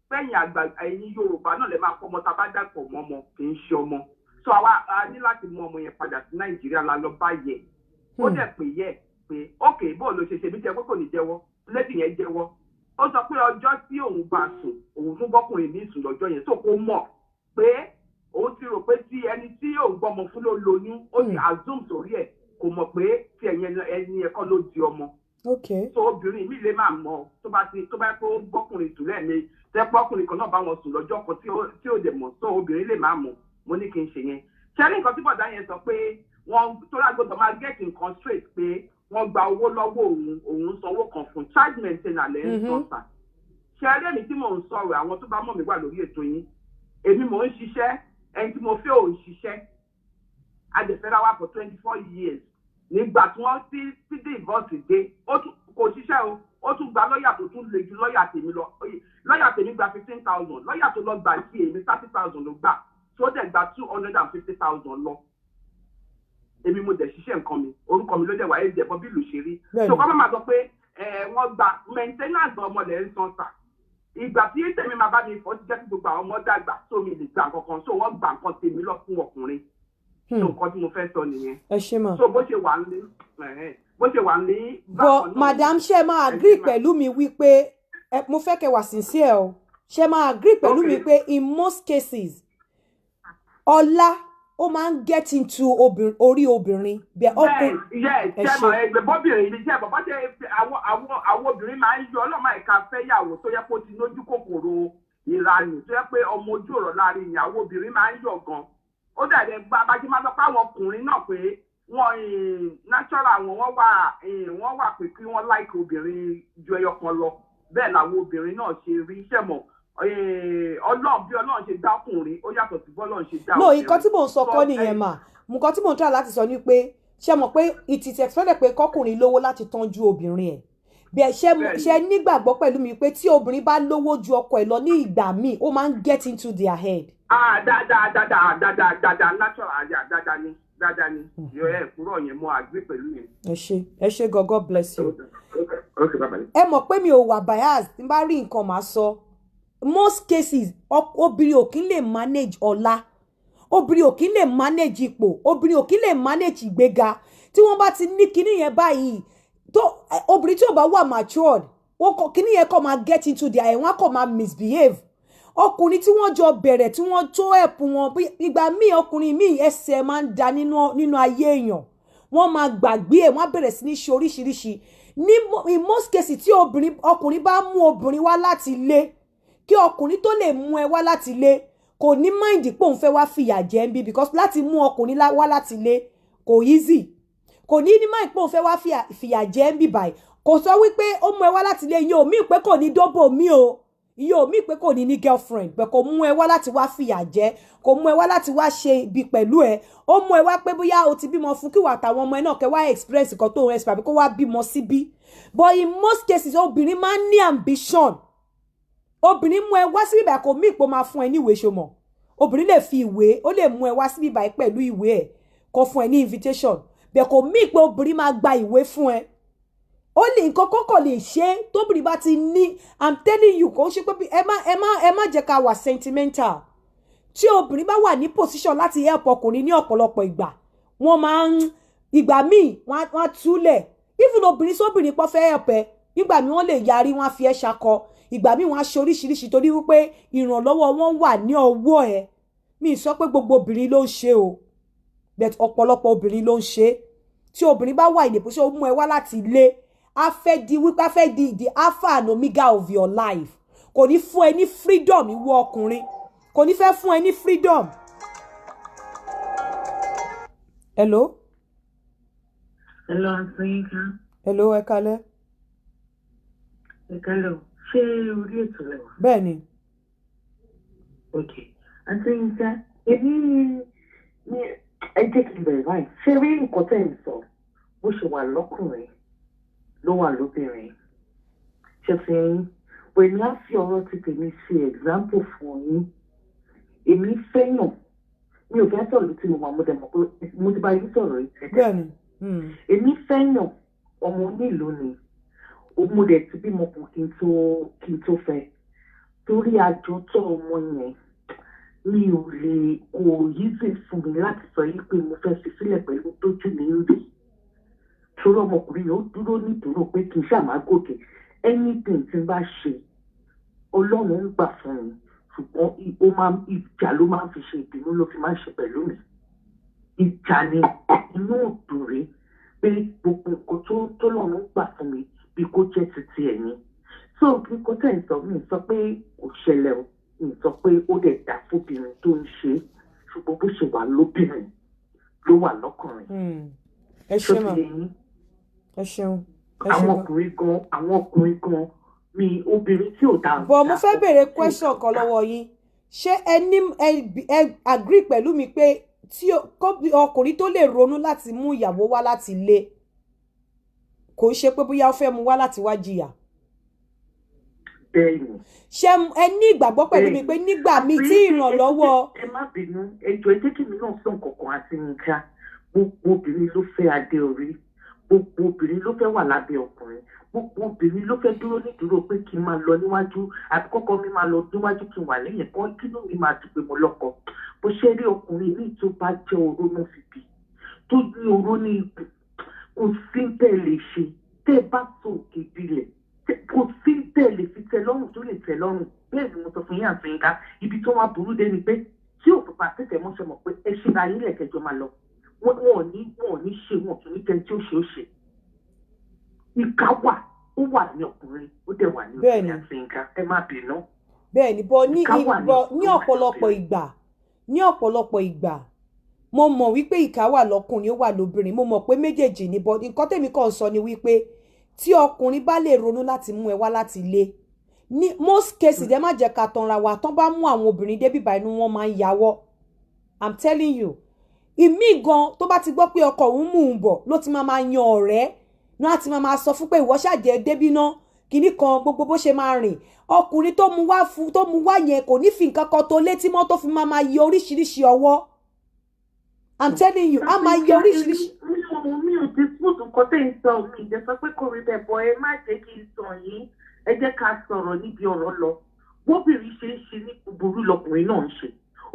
S7: fẹ́yìn àgbà ẹ̀yin Yorùbá náà lè máa kọ́ ọmọ tá a bá dàpọ̀ mọ́ ọmọ kì í ṣe ọmọ so àwa a ní láti mú ọmọ yẹn padà sí Nàìjíríà la lọ bá yẹ ó dẹ̀ pé yẹ pé ókè bó ló ṣe ṣe bí tẹ pé kò ní jẹ́wọ́ lẹ́dí yẹn jẹ́wọ́ ó sọ pé ọjọ́ tí òun bá sùn òun tún bọ́kùnrin ní ìsùn lọ́jọ́ yẹn tó kó mọ̀ pé òun ti rò pé tí ẹni tí òun gbọ́mọ fún ló lóyún ó ti assume sórí ẹ̀ kò mọ̀ pé tí ẹni ẹ̀kọ́ ló di ọmọ so obìnrin mi lè máa mọ̀ tó bá kó bọ́kùnrin sùn lẹ́ẹ̀mejì tẹ́pọ̀ ọkùnrin kan náà bá wọn sùn lọ́jọ́ kan tí ó dẹ̀ mọ̀ so obìnrin lè máa mọ̀ mo ní kí n ṣe yẹn ṣẹ́rí nǹkan tí bọ̀dá yẹn sọ pé wọ́n tó lágbọ́dọ̀ máa get nǹkan straight pé wọ́n gba owó lọ́wọ́ òun sanwó kan fún child maintainer lẹ́ ń sọ̀tà ṣẹ́rí èmi tí mò ń sọ̀rọ̀ àwọn tó bá mọ̀ mí wà lórí ètò yín èmi mò ń ṣiṣẹ́ ẹni tí mo fẹ́ ò ń ṣiṣẹ́ adẹ̀fẹ́ra wa for 24 years nígbà tí wọ́n ti divorce dé kò ṣiṣẹ́ o ó tún gba lọ́ọ̀yà tó tún le ju lọ́ọ̀yà tèmi lọ lọ́ọ̀yà tèmi gba 15,000 lọ́ọ̀yà tó lọ gbà sí èmi 30,000 ló gbà tó dẹ̀ gba 250,000 lọ èmi mo dẹ̀ ṣiṣẹ́ nǹkan mi orúkọ mi ló dẹ̀ wáyé jẹ̀bọ́ bí ìlú ṣe rí so kọ́ máa sọ pé wọ́n gba maintenance ọmọ lẹ̀ ń san sà ìgbà tí tèmi máa bá mi fọ́ ti jẹ́ kí gbogbo àwọn ọmọ dàgbà tó mi lè gbà kankan so wọ́n gbà nǹkan tèmi lọ fún ọkùnrin so nǹkan tí mo fẹ́ sọ nìyẹn so bó ṣe wà ní
S1: but madam ṣe máa agree pẹ̀lú mi wípé mo fẹ́ kẹ́ wà sincere o ṣe máa agree pẹ̀lú mi pé in most cases ọlá ó máa ń get into orí obìnrin.
S7: Yes, ṣẹ́mọ̀ ẹgbẹ́ bọ́bìnrin ni ṣẹ́mọ̀ bọ́ ṣe àwọn obìnrin máa ń yọ ọlọ́mọ ìka fẹ́yàwó tó yẹ kó ti lójú kòkòrò ìranù tó yẹ pé ọmọ ojú ọ̀rọ̀ láàrin ìyàwó obìnrin máa ń yọ gan. Ó dàbí bájí máa sọ pé àwọn ọkùnrin náà pé wọ́n natural wọ́n wà pé kí wọ́n like obìnrin ju ẹyọ kan lọ. Bẹ́ẹ̀ làwọn obìnrin náà ṣe rí ṣẹ́mọ̀. Ọlọ́run bí Ọlọ́run ṣe dá ọkùnrin ó yàtọ̀ sí bọ́lọ́run ṣe dá
S1: obìnrin. No, nǹkan tí mò ń sọ kọ́ nìyẹn mà. Nǹkan tí mò ń try láti sọ ni pé ṣé mọ̀ pé it is expected pé kọkùnrin lówó láti tọ́jú obìnrin ẹ̀. Bí ẹ ṣe nígbàgbọ́ pẹ̀lú mi pé tí obìnrin bá lówó ju ọkọ ẹ̀ lọ ní ìgbà míì ó máa ń get into their head.
S7: Dáadáa natural dáadáa ni yóò ẹ̀ kúrò yẹn mọ́ àgbẹ̀ pẹ̀lú yẹn.
S1: Ẹ ṣé God bless you.
S7: Okay, bye-bye.
S1: Ẹ mọ̀ pé mi ò wà bias tí n bá rí nǹkan máa sọ. Most cases obìnrin ò kí ń lè manage ọlá, obìnrin ò kí ń lè manage ipò, obìnrin ò kí ń lè manage ìgbéga. Tí wọ́n bá ti ní kinní yẹn báyìí tó obìnrin tí ò bá wà matured kinní yẹn kọ́ máa get into their head, wọ́n kọ́ máa misbehave. Ọkùnrin tí wọ́n jọ bẹ̀rẹ̀ tí wọ́n tó help wọn ìgbà míì ọkùnrin míì ẹsẹ̀ máa ń da nínú ayé èèyàn, wọ́n máa gbàgbé ẹ̀, wọ́n bẹ̀rẹ̀ sí ní ṣe oríṣiríṣi. In most cases tí ọkùnrin bá mú obìnrin wá láti ilé, kí ọkùnrin tó lè mú ẹ wá láti ilé kò ní mind pé òun fẹ́ wá fìyà jẹ ń bí because láti mú ọkùnrin wá láti ilé kò easy, kò ní mind pé òun fẹ́ wá fìyà jẹ ń bí báyìí. Kò sọ wípé ó mú ẹ wá láti ilé yóò mí pé kò ní dóbò mí o, yóò mí pé kò ní ní girlfriend bẹ́ẹ̀ kò mú ẹ wá láti wá fìyà jẹ, kò mú ẹ wá láti wá ṣe ibi pẹ̀lú ẹ. Ó mú ẹ wá pé bóyá o ti bímọ fún kí wà táwọn ọmọ ẹ náà kẹ́ wá express nǹkan tó ń expect kó wá bímọ síbí. But in most cases obìnrin máa ń ní ambition. Obìnrin mú ẹ wá síbí báyìí kò mí pé máa fún ẹ ní ìwé ṣomọ. Obìnrin lè fi ìwé, ó lè mú ẹ wá síbí báyìí pẹ̀lú ìwé ẹ̀ kó fún ẹ ní invitation. Bẹ́ẹ̀ kò mí pé obìnrin máa gba ìwé fún ẹ. Ó lè nǹkan kọ́kọ́ lè ṣe tóbìnrin bá ti ní, I'm telling you kò ṣe pé ẹ má jẹ́ ká wà sentimental. Tí obìnrin bá wà ní position láti help ọkùnrin ní ọ̀pọ̀lọpọ̀ ìgbà, wọ́n máa ń ìgbà míì wọ́n túlẹ̀. Even obìnrin sóbìnrin pọ̀ fẹ́ help ẹ, nígbà míì wọ́n lè yarí wọ́n á fi ẹ́ ṣakọ. Ìgbà míì wọ́n á ṣe oríṣiríṣi torí wípé ìrànlọ́wọ́ wọn wà ní ọwọ́ ẹ. Mi sọ pé gbogbo obìnrin ló ń ṣe o, but ọ̀pọ̀lọpọ̀ obìnrin ló ń ṣe. Tí obìnrin bá wà ìdè position ó mú ẹ wá láti ilé, a fẹ́ di the alpha and omega of your life. Kò ní fún ẹ ní freedom ìwọ ọkùnrin, kò ní fẹ́ fún ẹ ní freedom. Hello?
S8: Hello, Antoinka.
S1: Hello, ẹ kálẹ́.
S8: Ẹ kálẹ́. Ṣé orí ètò rẹ̀ wà?
S1: Bẹ́ẹ̀ni.
S8: Okay. Antoinka, èmi ní ẹ jẹ́ kí n bẹ̀rẹ̀ báyìí. Ṣé rí nǹkan tẹ̀ ń sọ bó ṣe wà lọ́kùnrin ló wà lóbìnrin? Ṣé fi ẹyin? Pẹ̀lú á fi ọ̀rọ̀ ti tèmi ṣe example fún yín. Èmi fẹ́yàn. Mi ò fẹ́ sọ̀rọ̀ tí mo máa mú dẹ̀ mọ̀ pé mo ti bá yín sọ̀rọ̀ yìí.
S1: Bẹ́ẹ̀ni.
S8: Èmi fẹ́yàn ọmọ onílùú ni. Mo dẹ̀ ti bímọ kan kí n tó fẹ́. Torí àjọtọ̀ ọmọ yẹn mi ò lè kò yíṣe fún mi láti sọ yí pé mo fẹ́ fi sílẹ̀ pẹ̀lú tójú mi rí. Torí ọmọkùnrin yóò dúró nídúró pé kì í ṣàmá gòkè. Anything tí n bá ṣe Ọlọ́run ń gbà fún mi. Ṣùgbọ́n ìjà ló máa ń fi ṣe, ìbínú ló fi máa ń ṣe pẹ̀lú mi. Ìjà ni inú òdòrè pé gbogbo nǹkan tó lọ́run gbà fún mi bí kò jẹ́ títí ẹ̀yìn. So kíkọ́ tẹ̀ ń sọ mi sọ pé kò ṣẹlẹ̀ o, mi sọ pé ó dẹ̀ dá fóbìnrin tó ń ṣe, ṣùgbọ́n bó ṣe wà lóbìnrin ló wà lọ́kùnrin.
S1: Ẹ ṣé mà. Ẹ ṣeun.
S8: Àwọn ọkùnrin gan mi obìnrin tí ò dáa.
S1: Bọ̀ mo fẹ́ béèrè question kan lọ́wọ́ yín. Ṣé ẹ agree pẹ̀lú mi pé tí ọkùnrin tó lè ronú láti mú ìyàwó wá láti ilé kò ṣe pé bóyá ó fẹ́ mú wá láti wá jìyà?
S8: Bẹ́ẹ̀ni.
S1: Ṣé ẹ ní ìgbàgbọ́ pẹ̀lú mi pé nígbà míì tí ìrànlọ́wọ́.
S8: Ẹ má bínú, ẹjọ́ ẹ jẹ́ kí mi náà sọ nǹkan kan àti nǹkan. Gbogbo obìnrin ló fẹ́ adé orí, gbogbo obìnrin ló fẹ́ wà lábẹ́ ọkùnrin, gbogbo obìnrin ló fẹ́ dúró nídúró pé kí n máa lọ níwájú àbí kọ́kọ́ mi máa lọ níwájú kí n wà lẹ́yìn kan kínú mi máa dùn pé mo lọ́kọ. Bó ṣe rí ọkùnrin ní tó bá jẹ́ oró náà fi bì tó ní oró ní ipò, kò sí tẹ́ lè ṣe tẹ́ bá tó òkè ìbílẹ̀, kò sí tẹ́ lè fi tẹ́ lọ́rùn tó lè tẹ́ lọ́rùn. Bẹ́ẹ̀ ni mo sọ fún yín Àfínkà, ibi tó wá burú dé ni pé tí ò bá tètè mọ́ ṣe mọ̀ pé ẹ ṣe ra yín lẹ̀kẹjọ máa lọ wọn ò ní ṣe wọn kì í kẹ́ tí ó ṣe ó ṣe ìka wà ó wà ní ọkùnrin ó dẹ̀ wà ní obìnrin àti nǹkan ẹ má bínú.
S1: bẹ́ẹ̀ni bọ ní ọ̀pọ̀lọpọ̀ ìgbà mo mọ̀ wípé ìka wà lọ́kùnrin ó wà lóbìnrin mo mọ̀ pé méjèèjì ni bọ nǹkan tèmi kàn sọ ni wípé tí ọkùnrin bá lè ronú láti mú ẹ wá láti ilé ní most cases ẹ má jẹ́ ká tanra wa tán bá mú àwọn obìnrin débi bá inú wọn máa ń yàwọ́ I'm telling you ìmí gan tó bá ti gbọ́ pé ọkọ òun mú un bọ̀ ló ti máa yan ọ̀rẹ́ náà ti máa sọ fún pé ìwọ ṣàjẹ́ débí náà kinní kan gbogbo bó ṣe máa rìn ọkùnrin tó mú wá yẹn kò ní fi nǹkan kan tó létí mọ́ tó fi máa yọ oríṣiríṣi ọwọ́ I'm telling you a máa yọ oríṣiríṣi.
S8: mi ò ti fún nǹkan tẹ́ ń sọ mi ìjẹ́ sọ pé kò rí bẹ́ẹ̀ bọ́ ẹ má jẹ́ kí n sọ yìí ẹ jẹ́ ká sọ̀rọ̀ níbi ọ̀rọ̀ lọ bóbìnrin ṣe ń ṣe ní burú lọkùnrin náà ń ṣe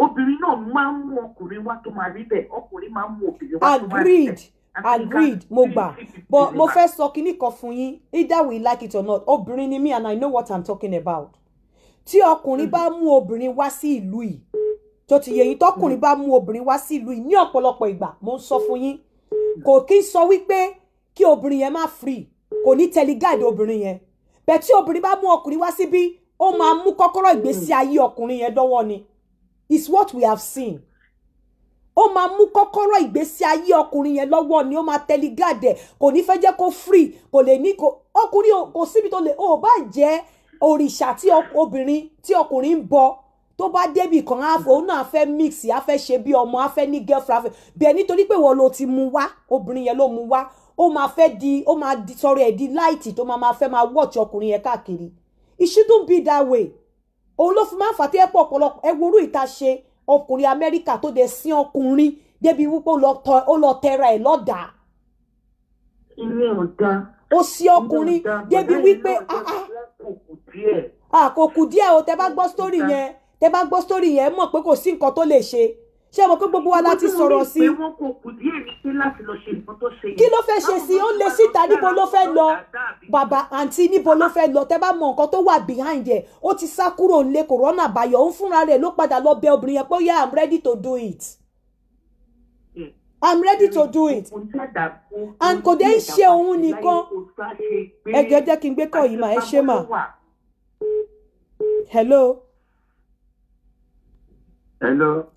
S8: obìnrin náà máa ń mú ọkùnrin wá tó máa rí bẹ́ẹ̀ ọkùnrin máa ń mú obìnrin wá tó máa rí bẹ́ẹ̀.
S1: Agreed mo gbà but mo fẹ́ sọ kinní kan fún yín either we like it or not obìnrin ni mí and I know what I'm talking about tí ọkùnrin bá mú obìnrin wá sí ìlú yìí tó ti yẹ yín tọkùnrin bá mú obìnrin wá sí ìlú yìí ní ọ̀pọ̀lọpọ̀ ìgbà mo ń sọ fún yín kò kí ń sọ wípé kí obìnrin yẹn má free kò ní tẹlígáàdì obìnrin yẹn bẹ́ẹ̀ tí obìnrin bá mú ọkùnrin wá síbí ó máa mú kọ́kọ́rọ́ ìgbésí ayé ọkùnrin yẹn dọ́wọ́ ni it's what we have seen ó máa mú kọ́kọ́rọ́ ìgbésí ayé ọkùnrin yẹn lọ́wọ́ ni ó máa tẹlígáàdì kò ní fẹ́ jẹ́ kó free kò lè ní ọkùnrin kò síbi tó lè ó bá jẹ́ òrìṣà tí ọkùnrin ń bọ tó bá débì kan òun náà fẹ́ mix á fẹ́ ṣe bí ọmọ á fẹ́ ní girlfriend bẹ́ẹ̀ nítorí pé wọ́n ló ti mú wá obìnrin yẹn ló mú wá ó máa di sọ̀rọ̀ ẹ̀ di láìtì tó máa fẹ́ máa watch ọkùnrin yẹn káàkiri it shouldn't be that way òun ló fi máa ń fà tí ẹ pọ̀ ọ̀pọ̀lọpọ̀ ẹ worú ìta ṣe ọkùnrin Amẹ́ríkà tó dé sí ọkùnrin débi wípé ó lọ tẹra ẹ̀ lọ́dà.
S8: ilé ọ̀dà.
S1: ó sí ọkùnrin débi wípé kò kù díẹ̀ o tẹ bá gbọ́ sítórì yẹn mọ̀ pé kò sí nǹkan tó lè ṣe ṣé mo pé gbogbo wa láti sọ̀rọ̀ sí. kí ló fẹ́ ṣe sí ó lè síta níbo ló fẹ́ lọ bàbá àǹtí níbo ló fẹ́ lọ tẹ́ bá mọ nǹkan tó wà behind ẹ̀ ó ti sá kúrò nílé kòrónà báyọ̀ ó ń fúnra rẹ̀ ló padà lọ bẹ obìnrin yẹn pé yeah I'm ready to do it I'm ready to do it and kò dé ń ṣe òun nìkan ẹ̀jẹ̀ jẹ́ kí n gbé kọ́ yìí mà ẹ ṣe mà hello.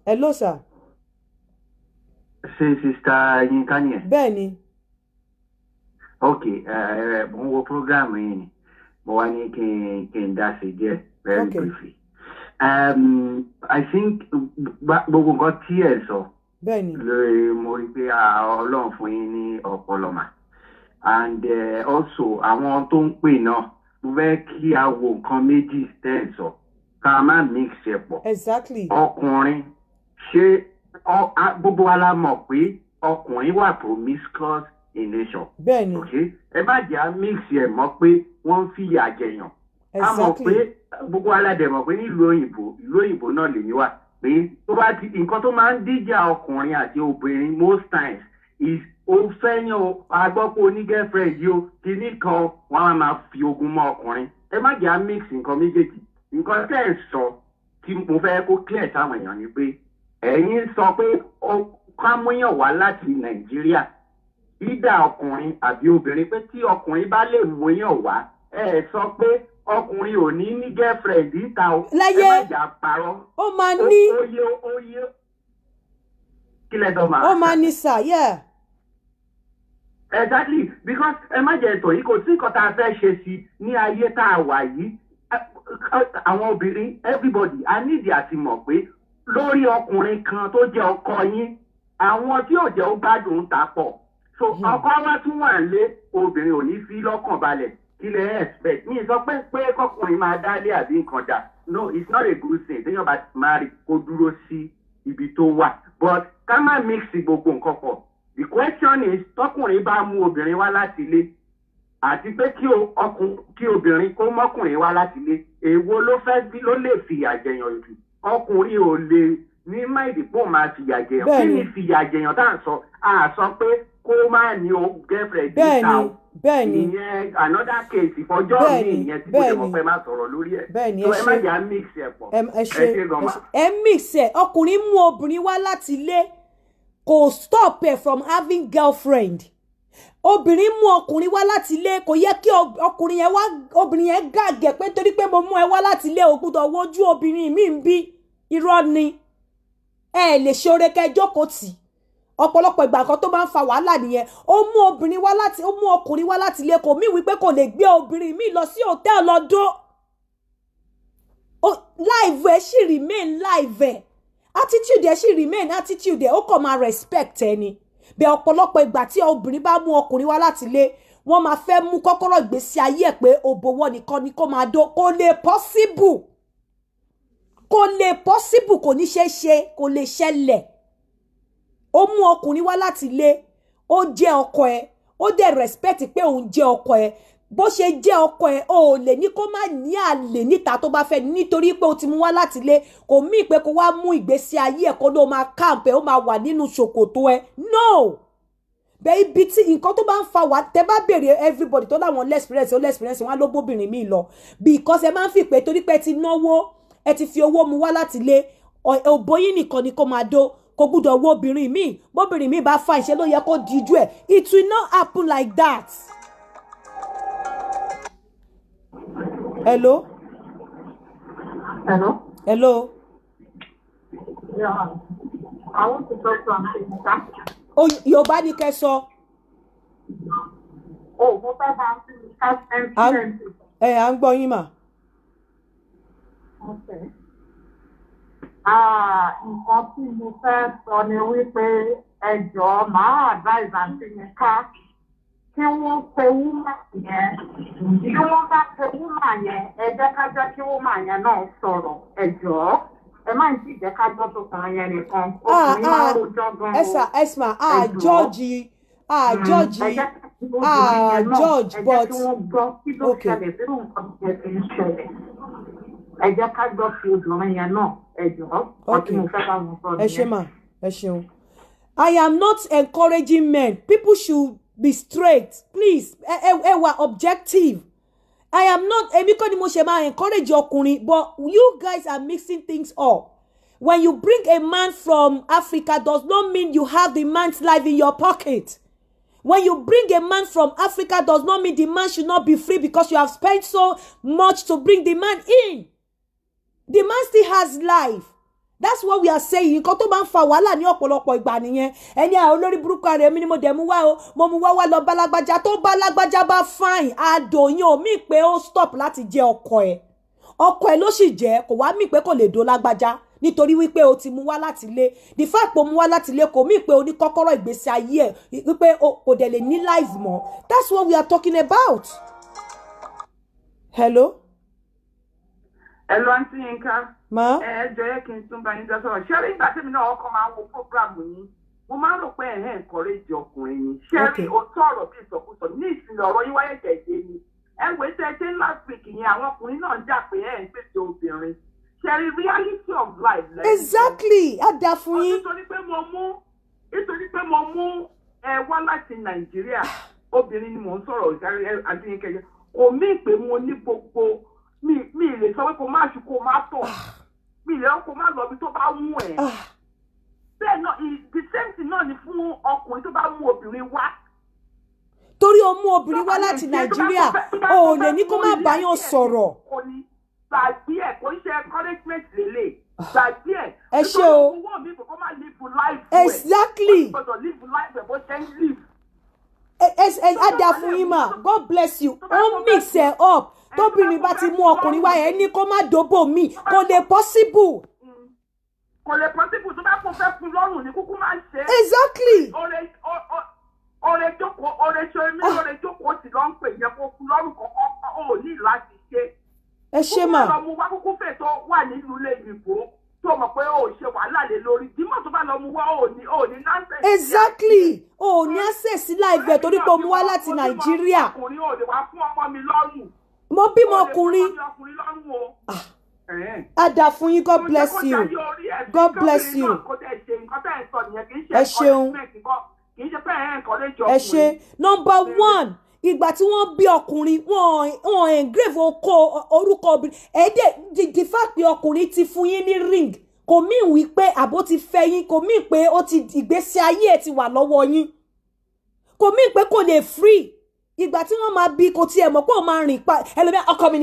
S1: Hello sir.
S9: Ṣé sista Yinka ni ẹ?
S1: Bẹ́ẹ̀ni.
S9: Okay, mo ń wo program yìí ni. Mo wá ní kí n dá sí díẹ̀ very briefly. I think gbogbo nǹkan tí ẹ sọ.
S1: Bẹ́ẹ̀ni.
S9: Lórí mo rí pé Ọlọ́run fún yín ní ọpọlọ mà. And also àwọn tó ń pè náà mo fẹ́ kí a wo nǹkan méjì tẹ́ ẹ sọ. Ká má mix ẹ pọ̀.
S1: Exactly.
S9: Ọkùnrin ṣé gbogbo wa la mọ̀ pé ọkùnrin wà promiscuous in nature.
S1: Bẹ́ẹ̀ni.
S9: Okay? Ẹ má jẹ́ à mix ẹ̀ mọ́ pé wọ́n ń fìyà jẹyàn. A mọ̀ pé gbogbo wa la dẹ̀ mọ̀ pé nílùú òyìnbó náà lè ní wà pé tó bá ti nǹkan tó máa ń díjà ọkùnrin àti obìnrin most times is o fẹ́yàn agbọ́pọ̀ oní girlfriend yìí o kìíní kan wọ́n á máa fi ogun mọ́ ọkùnrin. Ẹ má jẹ́ à mix nǹkan méjèèjì. Nǹkan tẹ́ ẹ̀ sọ tí mo fẹ́ kó clear sáwọn èèyàn ni pé ẹ̀yin sọ pé ká múyàn wá láti Nàìjíríà ìdá ọkùnrin àbí obìnrin pé tí ọkùnrin bá lè múyàn wá ẹ sọ pé ọkùnrin ò ní ní girlfriend ìta o
S1: láyé
S9: ẹ má jà parọ́
S1: ó máa ní
S9: oyè kí lẹ́dọ̀ máa
S1: ó máa ní sà yeah.
S9: Exactly because ẹ má jẹ́ ètò yìí kò sí nǹkan tá a fẹ́ ṣe sí ní ayé tá a wà yìí àwọn obìnrin everybody a nídìí àti mọ̀ pé lórí ọkùnrin kan tó jẹ́ ọkọ yín àwọn tí ò jẹ́ ó gbádùn ń ta pọ̀ so ọkọ wa tún wà lé obìnrin ò ní fi lọ́kàn balẹ̀ kí lè expect mi sọ pé kọkùnrin máa dálé àbí nǹkan dà no it's not a good thing téèyàn bá ti máa rí kó dúró sí ibi tó wà but ká má mix gbogbo nǹkan pọ̀ the question is tọkùnrin bá mú obìnrin wá láti ilé àti pé kí obìnrin kó mọ́kùnrin wá láti ilé èwo ló lè fìyà jẹyàn jù ọkùnrin ò lè ní máìdì pò máa fìyà jẹyàn kí ni fìyà jẹyàn tá à ń sọ pé kó má ní o girlfriend níta o
S1: bẹ́ẹ̀ni
S9: ìyẹn another case ìfọjọ́ mi ìyẹn tí kò dẹ̀ mọ̀ pé má sọ̀rọ̀ lórí ẹ̀
S1: bẹ́ẹ̀ni
S9: ẹ má jà mix ẹ̀ pọ̀
S1: ẹ mix ẹ̀ ọkùnrin mú obìnrin wá láti ilé kò stop ẹ̀ from having girlfriend obìnrin mú ọkùnrin wá láti ilé kò yẹ kí obìnrin yẹn gàgẹ̀ pé torí pé mo mú ẹ wá láti ilé ò gbọ́dọ̀ wojú obìnrin mi ń bí irọ́ ni ẹ lè ṣe oore kẹ́ jókòó tì ọ̀pọ̀lọpọ̀ ìgbà kan tó máa ń fa wàhálà nìyẹn ó mú ọkùnrin wá láti ilé kò mí wípé kò lè gbé obìnrin mi lọ sí hòtẹ́ẹ̀lì lọ́dún live ẹ̀ sì remain live ẹ̀ attitude ẹ̀ sì remain attitude ẹ̀ ó kàn máa respect ẹni bẹ́ẹ̀ ọ̀pọ̀lọpọ̀ ìgbà tí obìnrin bá mú ọkùnrin wá láti ilé wọ́n máa fẹ́ mú kọ́kọ́rọ́ ìgbésí ayé ẹ̀ pé òbòwọ́ nìkan ni kó máa dó kò lè possible kò ní ṣe kò lè ṣẹlẹ̀ ó mú ọkùnrin wá láti ilé ó jẹ́ ọkọ ẹ̀ ó dẹ̀ respect pé òun jẹ́ ọkọ ẹ̀ bó ṣe jẹ́ ọkọ ẹ̀ o lè ní kó má ní àlè níta tó bá fẹ́ nítorí pé o ti mú wá láti ilé kò mí pé kó wá mú ìgbésí ayé ẹ̀ kó ló máa camp ẹ̀ ó máa wà nínú ṣòkòtò ẹ̀ no bẹ́ẹ̀ ibi tí nǹkan tó bá ń fa wá tẹ́ bá béèrè everybody tó láwọn lẹ́spírẹ́sì wọn á ló bóbìnrin mi lọ because ẹ máa ń fi pé torí pé ẹ ti náwó ẹ ti fi owó mu wá láti ilé òbóyín nìkan ni kó máa dó kò gbúdọ̀ wo obìnrin mi bóbìnrin mi bá fa ìṣe ló yẹ kó díjú ẹ̀ it will not happen like that. Hello?
S8: Hello?
S1: Hello?
S8: Yeah. I want to talk to Auntie.
S1: Oh, Yorùbá ni kẹ́ sọ.
S8: Oh, mo fẹ́ bá Auntie.
S1: À ń gbọ́ yín mà.
S8: Okay. Nǹkan tí mo fẹ́ sọ ni wípé ẹ jọ̀ọ́ máa advise Auntie Yinka kí wọ́n pe woman yẹn. Bí wọ́n bá pe woman yẹn, ẹ jẹ́ ká jẹ́ kí woman yẹn náà sọ̀rọ̀. Ẹ jọ̀ọ́ ẹ má ń sì jẹ́ ká gbọ́ tó kàn yẹn nìkan. Obìnrin máa ń rojọ́ gan-an.
S1: Esma, George, but okay.
S8: Ẹ jẹ́ ká gbọ́ sí obìnrin yẹn náà ẹ jọ̀ọ́ ọtí mo fẹ́ bá wọn sọ nìyẹn.
S1: Ẹ ṣé mà, ẹ ṣeun. I am not encouraging men. People should be straight. Please, ẹ wà objective. I am not, èmi kọ́ ni mo ṣe máa encourage ọkùnrin, but you guys are mixing things up. When you bring a man from Africa does not mean you have the man's life in your pocket. When you bring a man from Africa does not mean the man should not be free because you have spent so much to bring the man in. The man still has life. That's what we are saying. Nǹkan tó bá ń fa wàhálà ní ọ̀pọ̀lọpọ̀ ìgbà nìyẹn. Ẹni àwọn olórí burúkú rẹ̀ mi ni mo dẹ̀ mú wá o. Mo mú wá lọ bálágbájá tó bálágbájá bá fine. Àdòyìn ò mí pé ó stop láti jẹ́ ọkọ ẹ̀. Ọkọ ẹ̀ ló sì jẹ́ kò wá mí pé kò lè do lágbájá. Nítorí wípé o ti mú wá láti ilé. The fact pé o mú wá láti ilé kò mí pé o ní kọ́kọ́rọ́ ìgbésí ayé ẹ̀. Wípé kò dẹ̀ lè ní life mọ́. That's what we are talking about. Hello?
S7: Hello, Auntie Yinka.
S1: Ma?
S7: Jọ̀ọ́ kí n tún bá yín jọ sọ̀rọ̀. Ṣé rí ìgbà tèmi náà ọkọ máa ń wo prógráàmù yín? Mo máa ń rò pé encourage ọkùnrin ni. Ṣé rí òótọ́ ọ̀rọ̀ bí ìsọkúsọ ní ìsinmi ọ̀rọ̀ yín wáyé jẹ̀jẹ̀ ni? Ṣe last week yẹn àwọn ọkùnrin náà jà pé ń pèsè obìnrin. Ṣé rí reality of life lẹ́yìn?
S1: Exactly. Á dá fún yín.
S7: Nítorí pé mo mú wá láti Nàìjíríà. Obìnrin ni mò ń sọ̀rọ̀ ìdarí Auntie Yinka. Kò mí pé mo ní gbogbo mi lè sọ pé kò má ṣe kò má tọ̀. Mi lè kó má lọ bí tó bá mú ẹ̀. Bẹ́ẹ̀ náà the same thing náà ni fún ọkùnrin tó bá mú obìnrin wá.
S1: Torí o mú obìnrin wá láti Nàìjíríà o lè ní kó má báyọ̀ sọ̀rọ̀.
S7: Gbàgbé ẹ̀ kò ń ṣe encouragement lélẹ̀. Gbàgbé ẹ̀.
S1: Ẹ ṣé o.
S7: Owó mi kò má live life.
S1: Exactly.
S7: Ó gbọ́dọ̀ live life ẹ̀ bó ṣe ń live.
S1: Á dá fún yín mà. God bless you. Ó mix ẹ̀ up. Tóbìnrin bá ti mú ọkùnrin wá ẹ ní kó má dóbò mí kò lè possible.
S7: Kò lè possible tó bá kó fẹ́ fún lọ́rùn ní kúkú máa ń ṣe.
S1: Exactly.
S7: Ọ̀rẹ́ jókòó sì lọ ń pè yẹ kó fún lọ́rùn kọ̀ọ̀kan ò ní láti ṣe.
S1: Ẹ ṣé mà.
S7: Kúkú lọ mú wá kúkú fẹ́ tó wà nínú ilé ìbò tó mọ̀ pé ó ṣe wàhálà lé lórí. Dímọ̀ tó bá lọ mú wá ò ní nonsense.
S1: Exactly. O ní access sí láìpẹ́ torí pé o mú wá láti Nàìjíríà.
S7: Ọkùnrin ò lè wá fún ọmọ mi lọ́rùn.
S1: Mo bímọ ọkùnrin. Á dá fún yín. God bless you. God bless you. Ẹ ṣeun. Ẹ ṣe. Number one, ìgbà tí wọ́n bí ọkùnrin wọ́n engrave orúkọ obìnrin the fact pé ọkùnrin ti fún yín ní ring kò mí wí pé àbó ti fẹ́ yín kò mí pé ó ti ìgbésí ayé ẹ̀ ti wà lọ́wọ́ yín kò mí pé kò lè free ìgbà tí wọ́n máa bí kò tiẹ̀ mọ̀ pé ó máa rìn pa ẹlòmíà ọkọ mi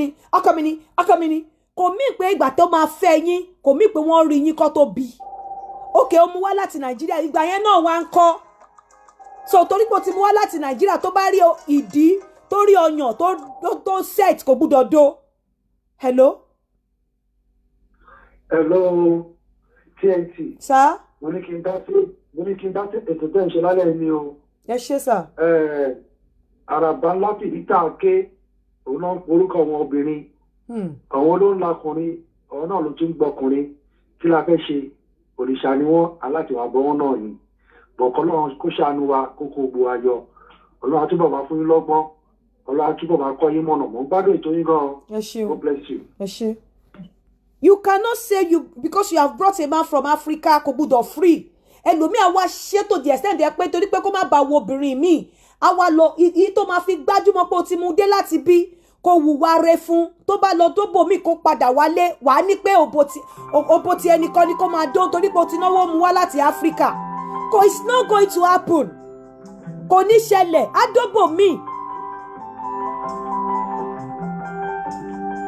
S1: ni kò mí pé ìgbà tó máa fẹ́ yín kò mí pé wọ́n rí yín kó tó bí òkè ó mú wá láti Nàìjíríà ìgbà yẹn náà wá ń kọ́ so torí pé ó ti mú wá láti Nàìjíríà tó bá rí ìdí tó rí ọyàn tó set kò gbúdọ̀ do. Hello
S10: TNT.
S1: Sir.
S10: mo ní kí n dá sí ètò tẹ́ ń ṣe lálẹ́ mi o.
S1: ẹ ṣé sà.
S10: àràbà ńlá fìdíta ké òun náà orúkọ àwọn obìnrin àwọn ló ń lakùnrin àwọn náà ló tún gbọkùnrin kí la fẹ́ ṣe òrìṣà ni wọ́n alátiwà bọ́wọ́ náà ni bọ̀kọ́ náà kó ṣàánú wa kókó gbogbo ayọ̀ ọlọ́run àtúbọ̀ máa fún yín lọ́gbọ́n ọlọ́run àtúbọ̀ máa kọ́ yín mọ̀nà mọ́ gbádùn ètò yín gan-an.
S1: ẹ ṣé o
S10: God bless you.
S1: ẹ ṣé. You cannot say because you have brought a man from Africa kò gbúdọ̀ free ẹlòmíà wá ṣètò the extent ẹ pé torí pé kó má ba wo obìnrin míì àwa lọ ìyí tó máa fi gbájúmọ́ pé o ti mú dé láti bí kò wùwà rẹ̀ fún tó bá lọ dóbò míì kó padà wálé wàá ní pé òbò ti ẹnìkan ni kó máa dán torí pé o ti náwó mú wá láti Africa kò it's not going to happen kò ní ṣẹlẹ̀ àdóbò míì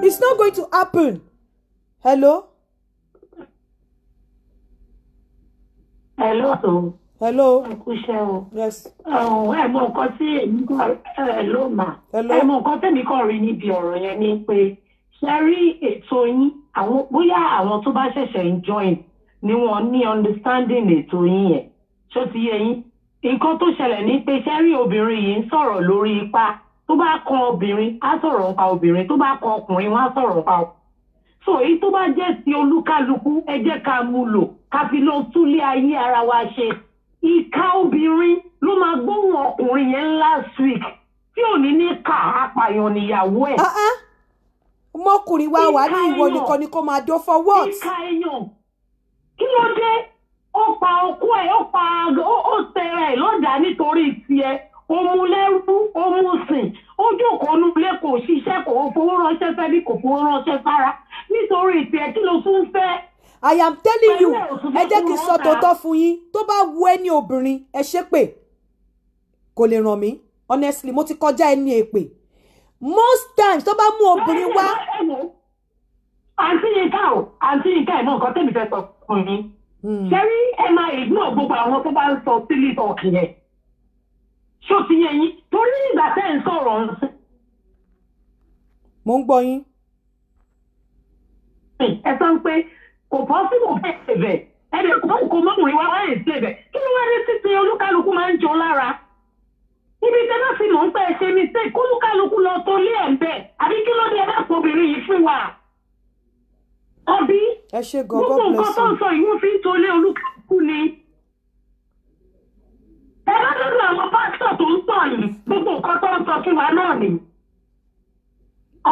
S1: it's not going to happen. Hello.
S11: Hello.
S1: Hello.
S11: Yes. Ẹ mọ̀ nǹkan tí èmi kọ́ hello ma. Ẹ mọ̀ nǹkan tẹ́mi kọ́ rí níbi ọ̀rọ̀ yẹn ni pé ṣe rí ètò yín àwọn bóyá àwọn tó bá ṣẹ̀ṣẹ̀ ń join ni wọ́n ní understanding ètò yín yẹn ṣó ti yé yín. Nǹkan tó ṣẹlẹ̀ ní pé ṣe rí obìnrin yìí ń sọ̀rọ̀ lórí ipa tó bá kan obìnrin á sọ̀rọ̀ nípa obìnrin tó bá kan ọkùnrin wọ́n á sọ̀rọ̀ nípa ọkùnrin. So èyí tó bá jẹ́ ti olúkálukú ẹ jẹ́ ká mú lò ká fi lọ túlé ayé ara wa ṣe. Ìka obìnrin ló máa gbóhùn ọkùnrin yẹn last week tí ò ní ní ká apààyàn níyàwó ẹ̀.
S1: Mọ́kùnrin wa wà ní ìwọ nìkan ni kò máa dó for what?
S11: Ìka èèyàn kí ló dé ó pa ọkọ ẹ̀ ó tẹ̀rẹ̀ ẹ̀ lọ́dà nítorí tiẹ̀ ó mú lẹ́rú ó mú sìn ó jókòó nulẹ̀ kò ṣiṣẹ́ kò fowó ránṣẹ́ fẹ́ bí kò fowó ránṣẹ́ sára nítorí tiẹ̀ kí ló tún fẹ́.
S1: I am telling you ẹ jẹ́ kí n sọ tòótọ́ fún yín tó bá wu ẹni obìnrin ẹ ṣépè kò lè ràn mí honestly mo ti kọjá ẹni èpè most times tó bá mú obìnrin wá.
S11: àǹtí Yinka ẹ̀ náà nǹkan tẹ́mi fẹ́ sọ fún yín ṣé rí ẹ máa ignore gbogbo àwọn tó bá ń sọ sílí tọ̀kì yẹn ṣó ti yẹ yín torí ìgbà tẹ́ ń sọ̀rọ̀ ń sìn.
S1: mo ń gbọ́ yín.
S11: ẹ sọ pé kò pọ́sibò bẹ́ẹ̀ bẹ́ẹ̀ ẹ̀rẹ̀ kò mọ́kùnrin wá wáyé sí ẹ̀bẹ̀ kí ló wá dé títí olúkálukú máa ń jọ lára ibi tẹ́ bá fi mọ̀ ń pẹ́ ṣe mistake kó olúkálukú lọ tó lé ẹ̀ bẹ́ẹ̀ àbí kí ló dé ẹ bá pọ̀ obìnrin yìí fún wa. ọbí gbogbo nǹkan tó ń sọ yìí wọ́n fi ń tolé olúkálukú ni. ẹ bá dọ́dọ̀ àwọn pásítọ̀ tó ń tọ̀ yìí gbogbo nǹkan tó ń sọ fún wa náà ni.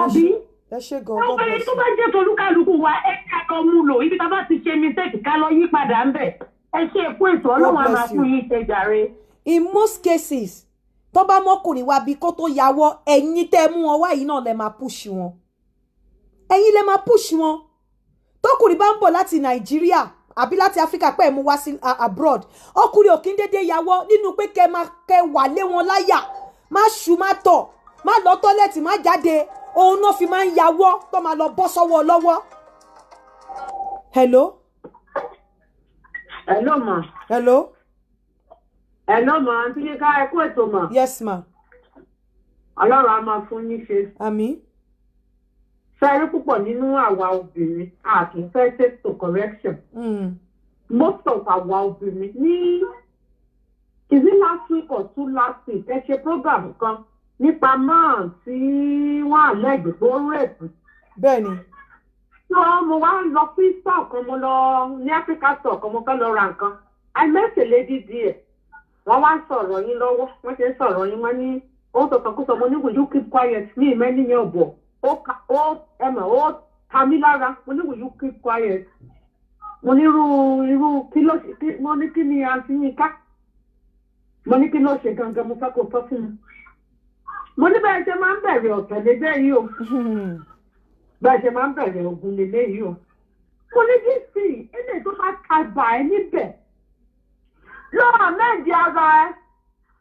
S11: ọbí àwọn ẹni tó bá jẹ́ tolúkálukú wa ẹ ká lọ mú lò ibi tá a bá ti ṣe mistake ká lọ yí padà ń bẹ̀ ẹ ṣe èkó ètò ọlọ́run àmà fún yín ṣe jàre.
S1: in most cases tó bá mọ́kùnrin wa bí kó tó yàwọ́ ẹ̀yin tẹ́ mú wọn wá yìí náà lẹ máa push wọn ẹ̀yin lẹ máa push wọn tókùnrin bá ń bọ̀ láti Nàìjíríà àbí láti Áfíríkà pẹ́ mú wá sí abroad ọkùnrin ò kí ń dédé yàwọ́ nínú pé kẹ́ wà lé wọn láyà má ṣù má tọ̀ má lọ tọ́lẹ̀tì má jáde òun náà fi máa ń yàwọ́ tó máa lọ bọ́ sọ́wọ́ lọ́wọ́. Hello.
S3: Hello ma.
S1: Hello.
S3: Hello ma, àǹtí Yinka ẹ kú ètò ma.
S1: Yes ma.
S3: Ọlọ́run á máa fún yín ṣe.
S1: Àmín.
S3: Fẹ́rí púpọ̀ nínú àwa obìnrin a kì í fẹ́ take to correction. Most of àwa obìnrin ní is it last week or two last week ẹ ṣe program kan nípa máà tí wọ́n àlẹ́gbẹ̀ẹ́ tó ń rèpù.
S1: Bẹ́ẹ̀ni.
S3: Mo wá lọ sí store kan mo lọ ní Africa store kan mo fẹ́ lọ ra nǹkan. I met a lady there. Wọ́n wá sọ̀rọ̀ yín lọ́wọ́ wọ́n ṣe ń sọ̀rọ̀ yín wọ́n ní ó sọ̀tọ̀kúsọ mo ní will you keep quiet ní ìmẹ́ni yẹn ọ̀bọ̀ ó ta mí lára mo ní will you keep quiet. Mo ní irú kí ló ṣe mo ní kí ni àǹtí Yinka mo ní kí ló ṣe gangan mo fẹ́ kó tọ́ sí mi. mo ní bẹ́ẹ̀ ṣe máa ń bẹ̀rẹ̀ ọ̀tẹ̀ lélẹ́yìí o bẹ́ẹ̀ ṣe máa ń bẹ̀rẹ̀ ogun lélẹ́yìí o mo ní dc ilé tó bá ta bà ẹ́ níbẹ̀ lọ́wọ́ mẹ́ẹ̀dì ara ẹ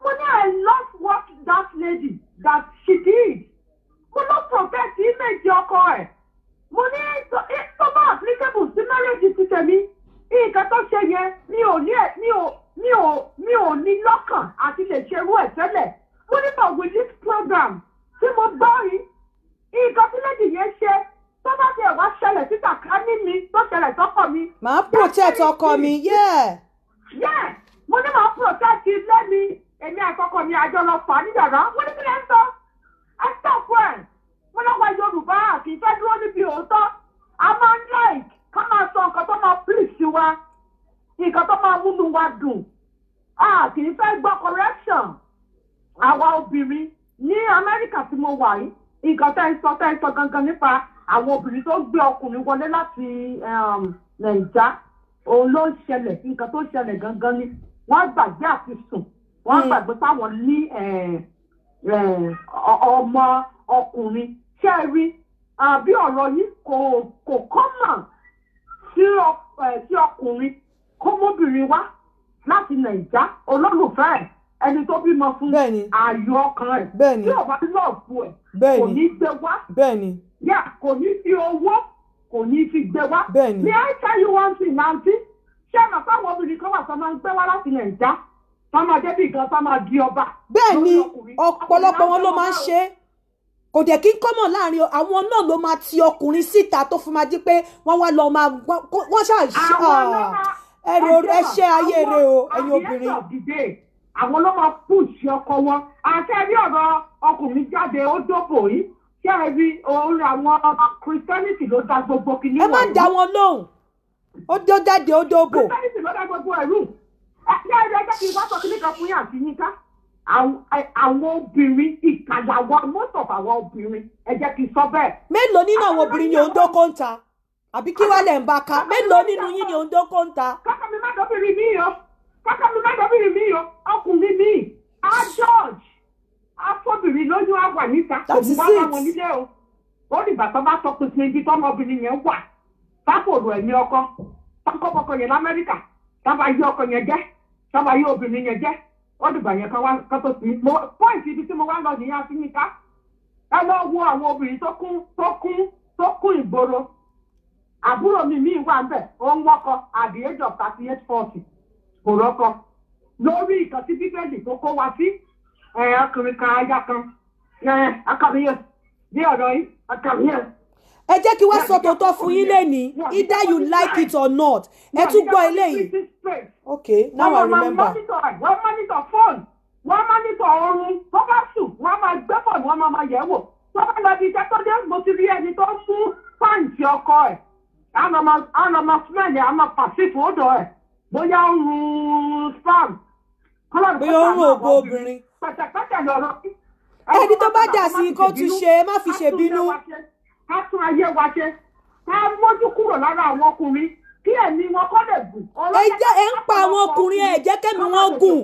S3: mo ní I love what that lady that she did mo ló protect image ọkọ ẹ̀ mo ní tó bá applicable sí marriage ti tẹ̀mí nǹkan tó ṣe yẹn mi ò ní lọ́kàn àti lè ṣerú ẹ̀ tẹ́lẹ̀ mo ní but with this program tí mo gbọ́ rí nǹkan tí lady yẹn ṣe tó bá ti ẹ̀wá ṣẹlẹ̀ síta ká ní mi tó ṣẹlẹ̀ sọ́kọ mi.
S1: màá protect ọkọ mi
S3: mo ní màá protect ilé mi èmi àkọ́kọ́ mi àjọ lọ fà á níyàrá mo ní kí lẹ́ ń sọ ẹ stop ẹ̀ mo náà wá Yorùbá kì í fẹ́ dúró níbi òótọ́ a máa ń like ká máa sọ nǹkan tó máa please wa nǹkan tó máa múnú wa dùn kì í fẹ́ gbọ́ correction àwa obìnrin ní Amẹ́ríkà tí mo wà yìí nǹkan tẹ́ ń sọ gangan nípa àwọn obìnrin tó gbé ọkùnrin wọlé láti Nàìjíríà òun ló ń ṣẹlẹ̀ nǹkan tó ṣẹlẹ̀ gangan ni wọ́n gbàgbé àti sùn wọ́n gbàgbé táwọn ní ọmọ ọkùnrin ṣé ẹ rí bí ọ̀rọ̀ yìí kò common sí ọkùnrin kó mọ́bìnrin wá láti Nàìjíríà olólùfẹ́ ẹ̀ ẹni tó bímọ fún ààyò ọkàn ẹ̀ tí ò bá lọ́ọ̀fù ẹ̀ kò ní gbé wá kò ní fi owó kò ní fi gbé wá ní I tell you one thing nanti ṣé ẹ mọ̀ fáwọn obìnrin kan wà tó máa ń gbé wá láti Nàìjíríà tó máa débi gan tó máa di ọba.
S1: bẹ́ẹ̀ni ọ̀pọ̀lọpọ̀ wọn ló máa ń ṣe kò dẹ̀ kí n kọ́mọ̀ láàrin àwọn náà ló máa ti ọkùnrin síta tó fi máa di pé wọ́n wá lọ máa wọ́n ẹṣẹ́ ayé rẹ o ẹ̀yin obìnrin.
S3: àwọn ló máa pùsì ọkọ wọn àti ẹbí ọ̀rọ̀ ọkùnrin jáde ó dóbò yìí ṣé ẹ rí òun àwọn Christianity ló dá gbogbo kìíní
S1: ẹ má dá wọn lóhùn ó dó jáde ó dóbò.
S3: Christianity ló dá gbogbo ẹ̀rú ẹ jẹ́ kí n wá sọ kí nìkan fún yín àti yín ká àwọn obìnrin ìkàlàwọ̀ most of àwọn obìnrin ẹ jẹ́ kí n sọ bẹ́ẹ̀.
S1: mélòó nínú àwọn obìnrin ni òun dókó ń ta àbí kí wàá lẹ̀ ń bá ká mélòó nínú yín ni òun dókó ń ta.
S3: kákà mi má dọ́bìnrin mi o ọkùnrin mi á George afọ́bìnrin lójú àwà níta kò mú wá bá wọn nílé o ó dìgbà tó bá tọpinpin ibi tọmọbìnrin yẹn wà sápòrò ẹ̀mí ọkọ sákòbọkọ yẹn l'Amẹ́ríkà sábà yí ọkọ yẹn jẹ́ sábà yí obìnrin yẹn jẹ́ ó dìgbà yẹn kan wá kó tó sí pọ́ìntì ibi tí mo wá lọ nìyẹn àti yíká ẹ lọ wo àwọn obìnrin tó kún ìgboro àbúrò mi wà ń bẹ̀ ó ń wọ́kọ at the age of 38-40 kò rọ́kọ lórí ìkan tí bíbélì tó kó wa sí ọkùnrin kan aya kan akàmìyàn bí ọ̀rọ̀ yìí akàmìyàn.
S1: ẹ jẹ́ kí wọ́n sọ tòótọ́ fún yín lẹ́nìí either you like it or not ẹ tún gbọ́ eléyìí. okay now I remember.
S3: wọ́n monitor phone wọ́n monitor oorun tó bá sùn wọ́n máa gbé phone wọ́n máa yẹ̀ wò tó bá lọ bí iṣẹ́ tó dé mo ti rí ẹni tó mú pàǹtí ọkọ ẹ̀ àwọn ọmọ smell ẹ̀ àmọ́ pàṣípù odò ẹ̀ bóyá ó ń rún spam.
S1: bóyá ó ń rún ògbó obìnrin.
S3: pẹ̀tẹ̀pẹ̀tẹ̀ lọ̀rọ̀.
S1: ẹni tó bá dà sí kó tún ṣe má fi ṣe bínú.
S3: ká tún ayé wa ṣe ká mójú kúrò lára àwọn ọkùnrin kí ẹ̀mí wọn kọ́ lè gùn.
S1: ẹ ń pa àwọn ọkùnrin ẹ jẹ́ kẹ́mi wọn gùn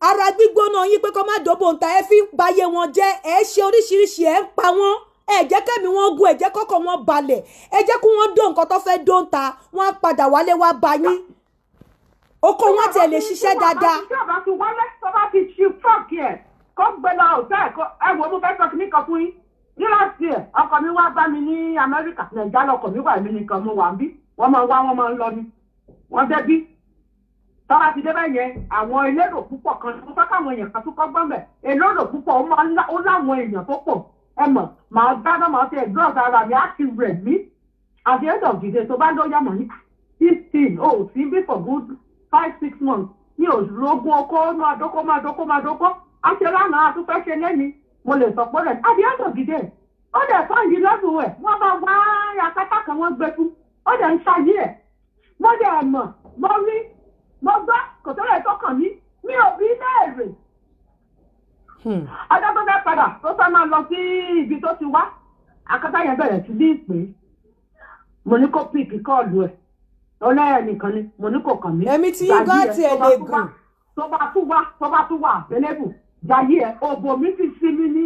S1: ara gbígbóná yín pé kó má dóbò ń ta ẹ fi ń bayé wọn jẹ́ ẹ ṣe oríṣiríṣi ẹ ń pa wọn ẹ jẹ́ kẹ́mi wọn gùn ẹ jẹ́ kọ́kọ́ wọn balẹ̀ ẹ jẹ́ kí wọ́n dó nǹkan tó fẹ́ dó ń ta wọ́n á padà wálé wá bá yín oko wọn tiẹ̀ lè ṣiṣẹ́ dáadáa.
S3: tí a bá ti wálé tó bá ti ṣe fọ́ọ̀kì ẹ̀ kó gbé lọ òtẹ́ ẹ wo mo fẹ́ sọ kí nìkan fún yín ní láti ẹ̀ ọkọ mi wá bá mi ní Amẹ́ríkà Nàìjíríà lọkọ mi wà mí nìkan mo wà ń bí wọ́n máa wá wọ́n máa ń lọ ni wọ́n débí tọ́ba ti débẹ̀ yẹn àwọn elérò púpọ̀ kan tó fẹ́ káwọn èèyàn kan tó kọ́ gbọ́n bẹ̀ elérò púpọ̀ ó láwọn èèyàn tó pọ̀ ẹ mọ̀ màá dáná màá ti ẹ̀gbọ́n ọ̀sán ara mi á ti rẹ̀ mí at the end of the day tó bá lóyà mọ̀ ní 15 oh sí bí for good 5-6 months ní òṣùlógún ọkọ máa dókó àṣẹ lánàá àtúfẹ́ ṣe lẹ́ni mo lè sọ pé rẹ̀ at the end of the day ó dẹ̀ fáǹdì lọ́dún ẹ̀ wọ́n bá wá akátá kan wọ́n gbé fún ó dẹ̀ ń ṣayé ẹ̀ mo dẹ̀ mọ̀ mo rí mo gbọ́ kò tó lè tọkàn mí mi ò bí léèrè. ọjọ́ tó fẹ́ padà tó fẹ́ máa lọ sí ibi tó ti wá akátá yẹn bẹ̀rẹ̀ sí ní ìpè mo ní kó píìkì kọ́ọ̀lù ẹ̀ ọlẹ́yẹ nìkan ni mo ní kò kàn mí.
S1: èmi tí yín gan tiẹ̀ lè gùn.
S3: tó bá tún wà àbẹ́lẹ́bù jayé ẹ̀ òbò mi ti sí mi ní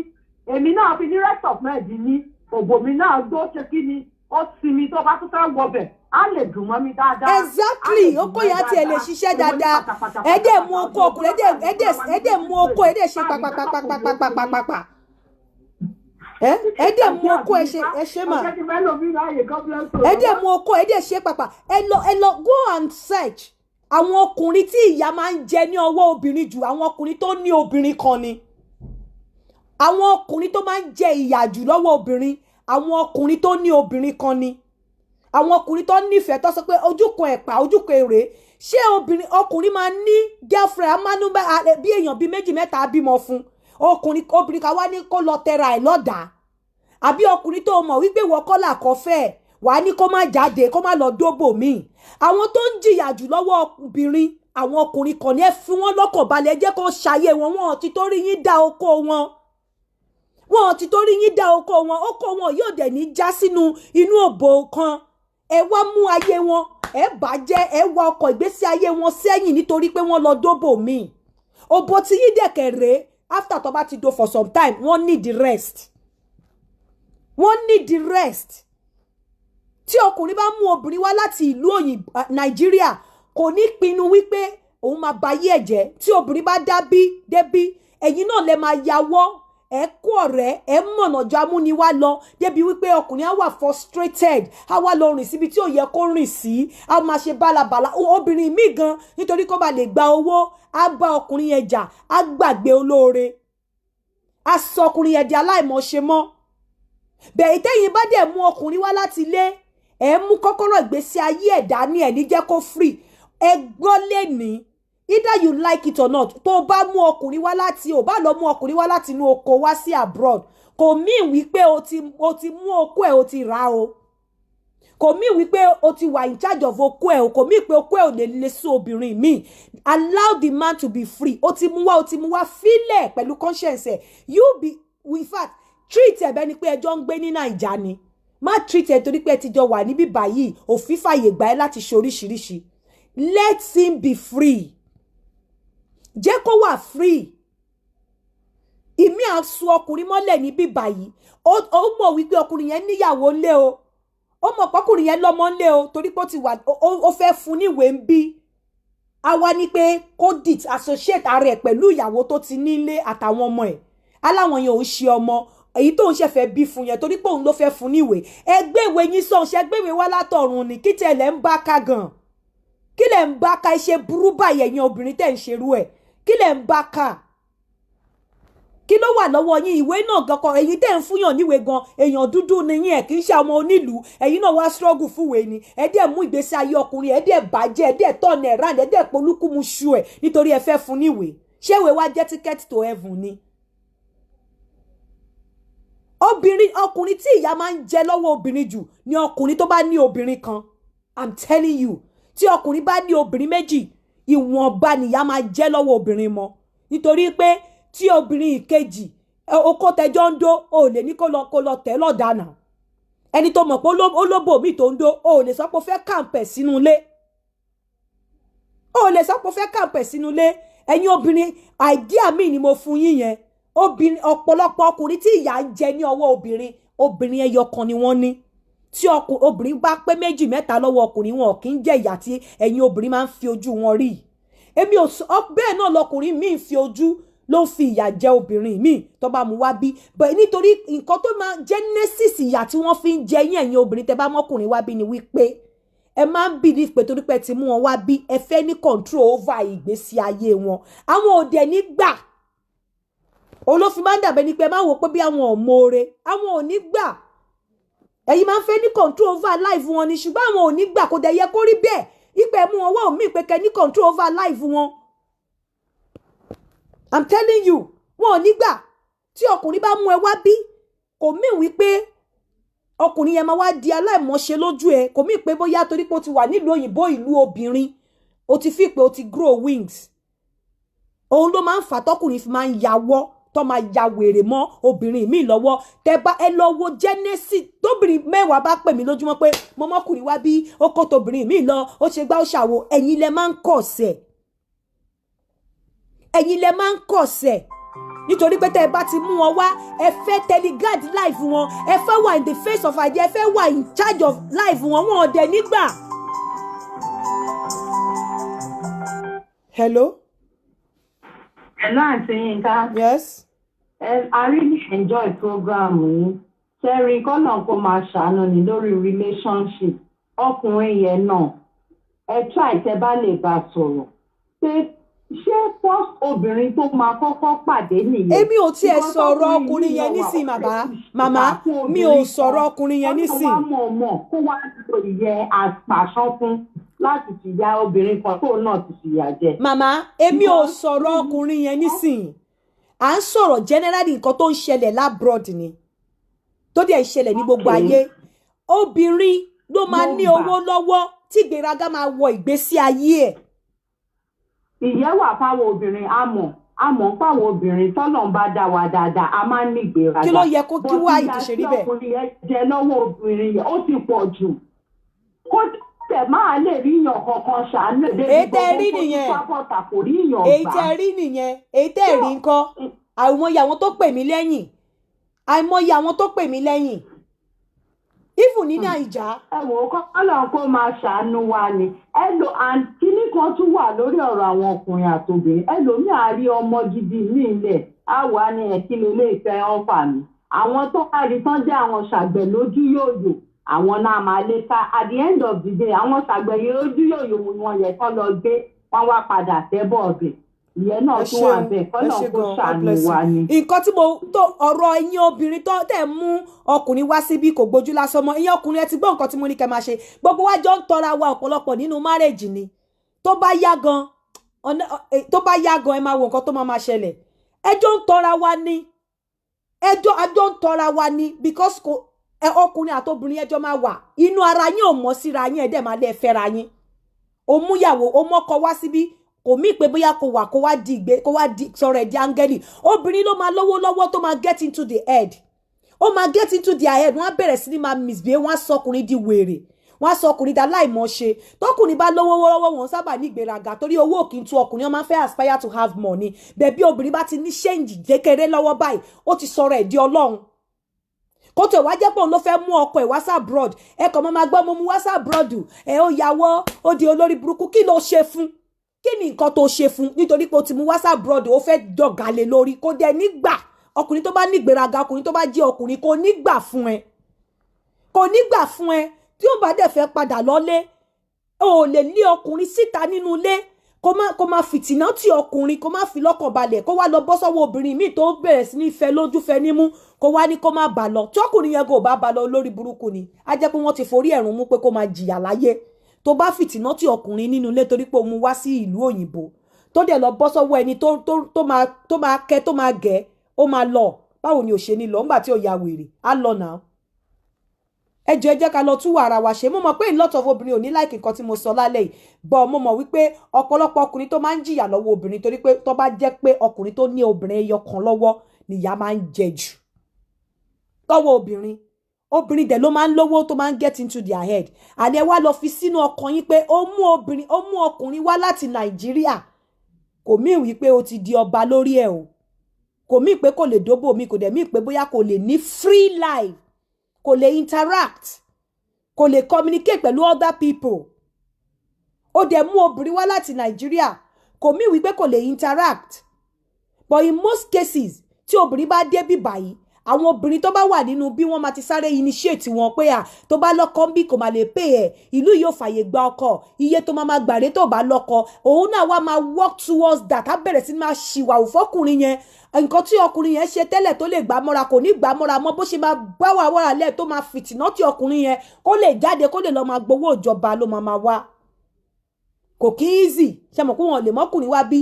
S3: èmi náà fi ní rest of mind ní òbò mi náà gbó ṣe kí ni ó sinmi tó bá tún fẹ́ wọbẹ̀ á lè dùn mọ́ mi dáadáa.
S1: Exactly oko yẹn tiẹ̀ lè ṣiṣẹ́ dáadáa ẹ dẹ̀ mú oko ọkùnrin ẹ dẹ̀ mú oko ẹ dẹ̀ ṣe pàpàpàpàpàpàpàpà ẹ dẹ̀ mú oko ẹ ṣe mà ẹ dẹ̀ mú oko ẹ dẹ̀ ṣe pàpà ẹ lọ go and search àwọn ọkùnrin tí ìyà máa ń jẹ ní ọwọ́ obìnrin jù àwọn ọkùnrin tó ní obìnrin kan ni àwọn ọkùnrin tó máa ń jẹ ìyà jù lọ́wọ́ obìnrin àwọn ọkùnrin tó ní obìnrin kan ni àwọn ọkùnrin tó nífẹ̀ẹ́ tó sọ pé ojúkan ẹ̀pà ojúkan èrè ṣé ọkùnrin máa ní girlfriend amánú bí èèyàn bíi méjì mẹ́ta bímọ fún obìnrin kan wá ní kó lọ tẹra ẹ̀ lọ́dàá àbí ọkùnrin tó mọ̀ wípé wọ́n kọ́ làkọ́fẹ́ wàá ní kó má jáde kó má lọ dóbò míì àwọn tó ń jìyà jù lọ́wọ́ obìnrin àwọn ọkùnrin kan ní ẹ fi wọ́n lọ́kàn balẹ̀ jẹ́ kó ṣayé wọn ti torí yín dá oko wọn ti torí yín dá oko wọn yóò dẹ̀ ní já sínú inú òbò kan ẹ wá mú ayé wọn ẹ bàjẹ́ ẹ wá ọkọ̀ ìgbésí ayé wọn sẹ́yìn nítorí pé wọ́n lọ dóbò míì òbò tí yín dẹ̀kẹ̀ rèé after tó bá ti do for some time wọ́n need the rest tí ọkùnrin bá mú obìnrin wá láti ìlú òyìnbó Nàìjíríà kò ní pinnu wípé òun máa bayé ẹ̀jẹ̀ tí obìnrin bá débí ẹ̀yin náà lè máa yàwọ́ ẹ kó ọ̀rẹ́ ẹ mọ̀nà jọ amúniwá lọ débi wípé ọkùnrin á wà frustrated á wá lọ rìn síbi tí ò yẹ kó rìn sí á máa ṣe bálabàla obìnrin míì gan nítorí kó bá lè gba owó á bá ọkùnrin yẹn jà á gbàgbé olóore á sọ ọkùnrin yẹn di aláìmọ̀ṣe mọ́ bẹ́ẹ̀ tẹ́yìn bá dẹ̀ mú ọkùnrin wá láti ilé ẹ mú kọ́kọ́rọ́ ìgbésí ayé ẹ̀ dání ẹ̀ ní jẹ́ kó free ẹ gbọ́ lẹ́ni either you like it or not tó bá mú ọkùnrin wá láti ò bá lọ mú ọkùnrin wá láti inú oko wá sí abroad kò mean wípé o ti mú oko ẹ̀ o ti rà o kò mean wípé o ti wà in charge of oko ẹ̀ o kò mean pé oko ẹ̀ ò lè lè sí obìnrin míì allow the man to be free o ti mú wá fílẹ̀ pẹ̀lú conscience ẹ̀ you be in fact treat ẹ̀ bẹ́ni pé ẹjọ́ ń gbé ní Naija ni má treat ẹ̀ torí pé ẹ ti jọ wà níbí báyìí òfin fàyè gbà ẹ́ láti ṣe oríṣiríṣi let him be free jẹ́ kó wà free ìmí àsùn ọkùnrin mọ́lẹ̀ níbí báyìí ó mọ̀ wípé ọkùnrin yẹn níyàwó ńlé o ó mọ̀ pọ́kùnrin yẹn lọ́mọ ńlé o torí pé ó ti wà ó fẹ́ fún níwèé ń bí àwa ni pé kó associate ara ẹ̀ pẹ̀lú ìyàwó tó ti nílé àtàwọn ọmọ ẹ̀ aláwọn yẹn ò ń ṣe ọmọ èyí tó ń ṣẹ̀fẹ̀ bí fún yẹn torí pé òun ló fẹ́ fún níwèé ẹgbẹ́ ìwé yín sọ̀nṣẹ́ gbéwèé wá látọ̀run ni kí tẹ̀ lẹ́ ń bá ká gan kí lẹ̀ ń bá ká iṣẹ́ burú báyìí ẹ̀yin obìnrin tẹ̀ ń ṣerú ẹ̀ kí lẹ̀ ń bá ká kí ló wà lọ́wọ́ yín ìwé náà gan-an èyí tẹ̀ ń fúnyàn níwèé gan èèyàn dúdú ni yín ẹ̀ kì í ṣe ọmọ onílùú ẹ̀yin náà wá struggle fúwèé ni ẹ̀ dẹ̀ mú ìgbésí ayé ọkùnrin ẹ̀ dẹ̀ bàjẹ́ ẹ̀ dẹ̀ tọ̀nà ẹ̀ ráǹdẹ̀ ẹ̀ dẹ̀ polúkúmu ṣu ẹ̀ nítorí ẹ fẹ́ fún níwèé ṣé ìwé wá jẹ́ ticket to heaven ni. ọkùnrin tí ìyà máa ń jẹ lọ́wọ́ obìnrin jù ni ọkùnrin tó bá ní obìnrin kan I'm telling you tí ọkùnrin bá ní obìnrin méjì ìwọ̀nba nìyà máa jẹ́ lọ́wọ́ obìnrin mọ́ nítorí pé tí obìnrin ìkejì okó tẹjọ́ ń dó o lè ní kó lọ tẹ́ lọ́dànà ẹni tó mọ̀ pé olóbò mi tó ń dó o lè sọ pé ó fẹ́ kàǹpẹ̀ sínú ilé ẹ̀yin obìnrin àìdíà mi ni mo fún yín yẹn obìnrin ọ̀pọ̀lọpọ̀ ọkùnrin tí ìyà ń jẹ ní ọwọ́ obìnrin ẹyọ kan ni wọ́n ní tí obìnrin bá pé méjì mẹ́ta lọ́wọ́ ọkùnrin wọn kì í jẹ ìyà tí ẹ̀yin obìnrin máa ń fi ojú wọn rí èmi ò bẹ́ẹ̀ náà lọkùnrin míì ń fi ojú ló ń fi ìyà jẹ obìnrin míì tó bá mú wá bí bẹ́ẹ̀ nítorí nǹkan tó máa genesis ìyà tí wọ́n fi ń jẹ yín ẹ̀yin obìnrin tẹ́ bá mọ́kùnrin wá bí ni wípé ẹ máa ń believe pé torí pé ti mú wọn wá bí ẹ fẹ́ ní control over ìgbésí ayé wọn àwọn òde ní gbà olófin máa ń dàbẹ́ ni pé máa wò pé bí àwọn ò mọ̀ọ́re àwọn ò ní gbà ẹ̀yin máa ń fẹ́ ní control over life wọn ni ṣùgbọ́n àwọn ò ní gbà kó dẹ̀ yẹ kó rí bẹ́ẹ̀ ipò ẹ̀mú wọn wá òmíì pé kẹ́ ní control over life wọn I'm telling you wọn ò ní gbà tí ọkùnrin bá mú ẹ wá bí kò mí wípé ọkùnrin yẹn máa wá di aláìmọ̀ṣe lójú ẹ kò mí pé bóyá torí pé ó ti wà nílùú òyìnbó ìlú obìnrin ó ti fi pé ó ti grow wings òun ló máa ń fà tọkùnrin fi máa ń yàwọ́ tó máa ya wèrè mọ́ obìnrin mi lọ́wọ́ tẹ́ bá ẹ lọ wo Genesis tóbìnrin mẹ́wàá bá pè mí lójúmọ́ pé mo mọ́kùnrin wá bí ó kó tóbìnrin mi lọ ó ṣe gbá ó ṣàwo ẹ̀yin lẹ máa ń kọ̀sẹ̀ nítorí pé tẹ́ ẹ bá ti mú wọn wá ẹ fẹ́ teleguard life wọn ẹ fẹ́ wà in the face of idea ẹ fẹ́ wà in charge of life wọn wọn ò dẹ̀ nígbà. Hello.
S11: Hello, Aunty Yinka.
S1: Yes.
S11: I really enjoy program yìí. Sẹ́rí kọ́nà kó máa ṣàánú ní lórí relationship. Ọkùnrin yẹn náà ẹ try tẹ́ bá lè bá sọ̀rọ̀. Ṣé first obìnrin tó máa kọ́kọ́ pàdé nìyẹn?
S1: Èmi ò tiẹ̀ sọ̀rọ̀ ọkùnrin yẹn nísìn màmá mi ò sọ̀rọ̀ ọkùnrin yẹn nísìn.
S11: Ọkùnrin wa mọ̀ kó wá lò yẹ àpàṣán fún láti fìyà obìnrin kan tó náà ti fìyà jẹ.
S1: Màmá èmi ò sọ̀rọ̀ ọkùnrin yẹn nísìn. À ń sọ̀rọ̀ generally nǹkan tó ń ṣẹlẹ̀ labroad ni. Tó dẹ̀ ṣẹlẹ̀ ní gbogbo ayé. Obìnrin ló máa ní owó lọ́wọ́ tí ìgbéraga máa wọ ìgbésí ayé ẹ̀.
S11: Ìyẹn wà fáwọn obìnrin àmọ́ fáwọn obìnrin tọ́lọ̀ ń bá dá wa dáadáa a máa ń ní ìgbéraga.
S1: Kí ló yẹ kó kí wá ìtìṣe rí bẹ́ẹ̀?
S11: Ọkùnrin yẹn jẹ lọ́wọ́ obìnrin yẹn ó ti pọ̀ jù. Kó tẹ̀ máa lè rí yàn kankan ṣàánú èdè
S1: ìgbòho
S11: kó pápọ̀tà kò rí yàn gbà.
S1: Èyí tẹ́ rí nìyẹn èyí tẹ́ rí nǹkan àìmọye àwọn tó pè mí lẹ́yìn àìmọye àwọn tó pè mí lẹ́yìn. Even ní Naija.
S11: Ẹ wò ó kọ́lọ̀ kó máa ṣàánú wa ni. Kíní kan tún wà lórí ọ̀rọ̀ àwọn ọkùnrin àtòbìnrin. Ẹlòmíì á rí ọmọ gidi ní ilẹ̀. Á wà ní ẹ̀kí ló lè fẹ́ ọ̀fà mi. Àwọn tó bá rí tán jẹ́ àwọn ṣàgbẹ̀ lójú yòòyò. Àwọn náà máa lé ká. At the end of the day, àwọn ṣàgbẹ̀ yìí lójú yòòyò wọn yẹ kán lọ gbé. Wọ́n wá padà tẹ́bọ̀ ọ̀bẹ̀. Ìyẹn náà tún wà bẹ́ẹ̀ kọ́lọ̀ kó ṣàánú wa ni.
S1: Nǹkan tí ọ̀rọ̀ ẹ̀yin obìnrin tó tẹ̀ mú ọkùnrin wá síbí kò gbójú lásán mọ́ ẹ̀yin ọkùnrin ẹ ti gbọ́ nǹkan tí mo ní kẹ́ máa ṣe gbogbo wa jọ ń tọra wa ọ̀pọ̀lọpọ̀ nínú márèjì ni tó bá yá gan ẹ máa wo nǹkan tó máa ṣẹlẹ̀ ẹjọ́ ń tọra wa ni ẹjọ́ ń tọra wa ni because ọkùnrin àtobìnrin ẹjọ́ máa wà inú ara yín ò mọ̀ síra yín ẹ̀dẹ̀ máa lẹ́ fẹ́ra yín ó múyàwó ó mọ́kọ wá síbí kò mí pé bóyá kò wà kó wá di sọ̀rọ̀ ẹ̀ di áńgẹ́lì obìnrin ló máa lówó lọ́wọ́ tó máa get into the head ó máa get into their head wọ́n á bẹ̀rẹ̀ sí ní máa misbehave wọ́n á sọ ọkùnrin di wèrè wọ́n á sọ ọkùnrin dá láìmọ̀ṣe tọkùnrin bá lówó lọ́wọ́ wọn sábà ní ìgbéraga torí owó òkì ń tu ọkùnrin wọ́n máa ń fẹ́ aspire to have money bẹ́ẹ̀ bí obìnrin bá ti ní ṣéǹjì kékeré lọ́wọ́ báyìí ó ti sọ̀rọ̀ ẹ̀ di ọlọ́run kó tó wá jẹ́ pé òun ló fẹ́ mú ọkọ ẹ̀ wá sábrọ̀d ẹ kàn máa gbọ́ mo mú wá sábrọ̀d ẹ ó yàwọ́ ó di olórí burúkú kí ló ṣe fún kí ni nǹkan tó ṣe fún nítorí pé o ti mú wá sábrọ̀d ó fẹ́ dọ̀gàlè lórí kó dẹ̀ nígbà ọkùnrin tó bá ní ìgbéraga ọkùnrin tó bá jẹ́ ọkùnrin kò ní gbà fún ẹ tí ó bá dẹ̀ fẹ́ padà lọ́lé o lè lé ọkùnrin síta nínú ilé kó má fìtínà tí ọkùnrin kó má fi lọ́kàn balẹ̀ kó wá lọ bọ́ sọ́wọ́ obìnrin míì tó bẹ̀rẹ̀ sí ní fẹ́ lójú fẹ́ nímú kó wá ní kó má bà lọ tí ọkùnrin yẹn kò bá bà lọ lórí burúkú ni á jẹ́ pé wọ́n ti forí ẹ̀rùn mú pé kó máa jìyà láyé tó bá fìtínà tí ọkùnrin nínú ilé torí pé ó mú wá sí ìlú òyìnbó tó dẹ̀ lọ bọ́ sọ́wọ́ ẹni tó máa kẹ́ tó máa gẹ̀ ó máa lọ báwo ni ò ṣe ní lọ ńgbà tí ó ya wèrè á lọ náà ẹ jẹ́ ká lọ tú ara wa ṣe mo mọ̀ pé a lot of obìnrin ò ní like nǹkan tí mo sọ lálẹ́ yìí bọ̀ mo mọ̀ wípé ọ̀pọ̀lọpọ̀ ọkùnrin tó máa ń jìyà lọ́wọ́ obìnrin torí pé tó bá jẹ́ pé ọkùnrin tó ní obìnrin ẹyọ kan lọ́wọ́ nìyà máa ń jẹ jù lọ́wọ́ obìnrin dẹ̀ ló máa ń lówó tó máa ń get into their head àní ẹ wá lọ fi sínú ọkàn yín pé ó mú ọkùnrin wá láti Nàìjíríà kò mí wípé ó ti di ọba lórí ẹ̀ o kò mí pé kò lè dóbò mi kò dẹ̀ mí pé bóyá kò lè ní free life kò lè interact kò lè communicate pẹ̀lú other people ó dẹ̀ mú obìnrin wá láti Nàìjíríà kò mí wípé kò lè interact but in most cases tí obìnrin bá dé bí báyìí àwọn obìnrin tó bá wà nínú bí wọ́n máa ti sáré initiate wọn pé tó bá lọ́kọ bí kò máa lè pay ẹ̀ ìlú yóò fàyè gba ọkọ iye tó máa gbàrẹ́ tó bá lọ́kọ òun náà wá máa work towards that á bẹ̀rẹ̀ sí máa ṣìwà òfọ́kùnrin yẹn nǹkan tí ọkùnrin yẹn ṣe tẹ́lẹ̀ tó lè gbà mọ́ra kò ní gbà mọ́ra mọ́ bó ṣe máa bá wà wàrà lẹ̀ tó máa fìtìná tí ọkùnrin yẹn kó lè jáde kó lè lọ máa gbowó ìjọba ló máa wá kò kí easy ṣe mọ̀ pé wọn lè mọ́kùnrin wá bí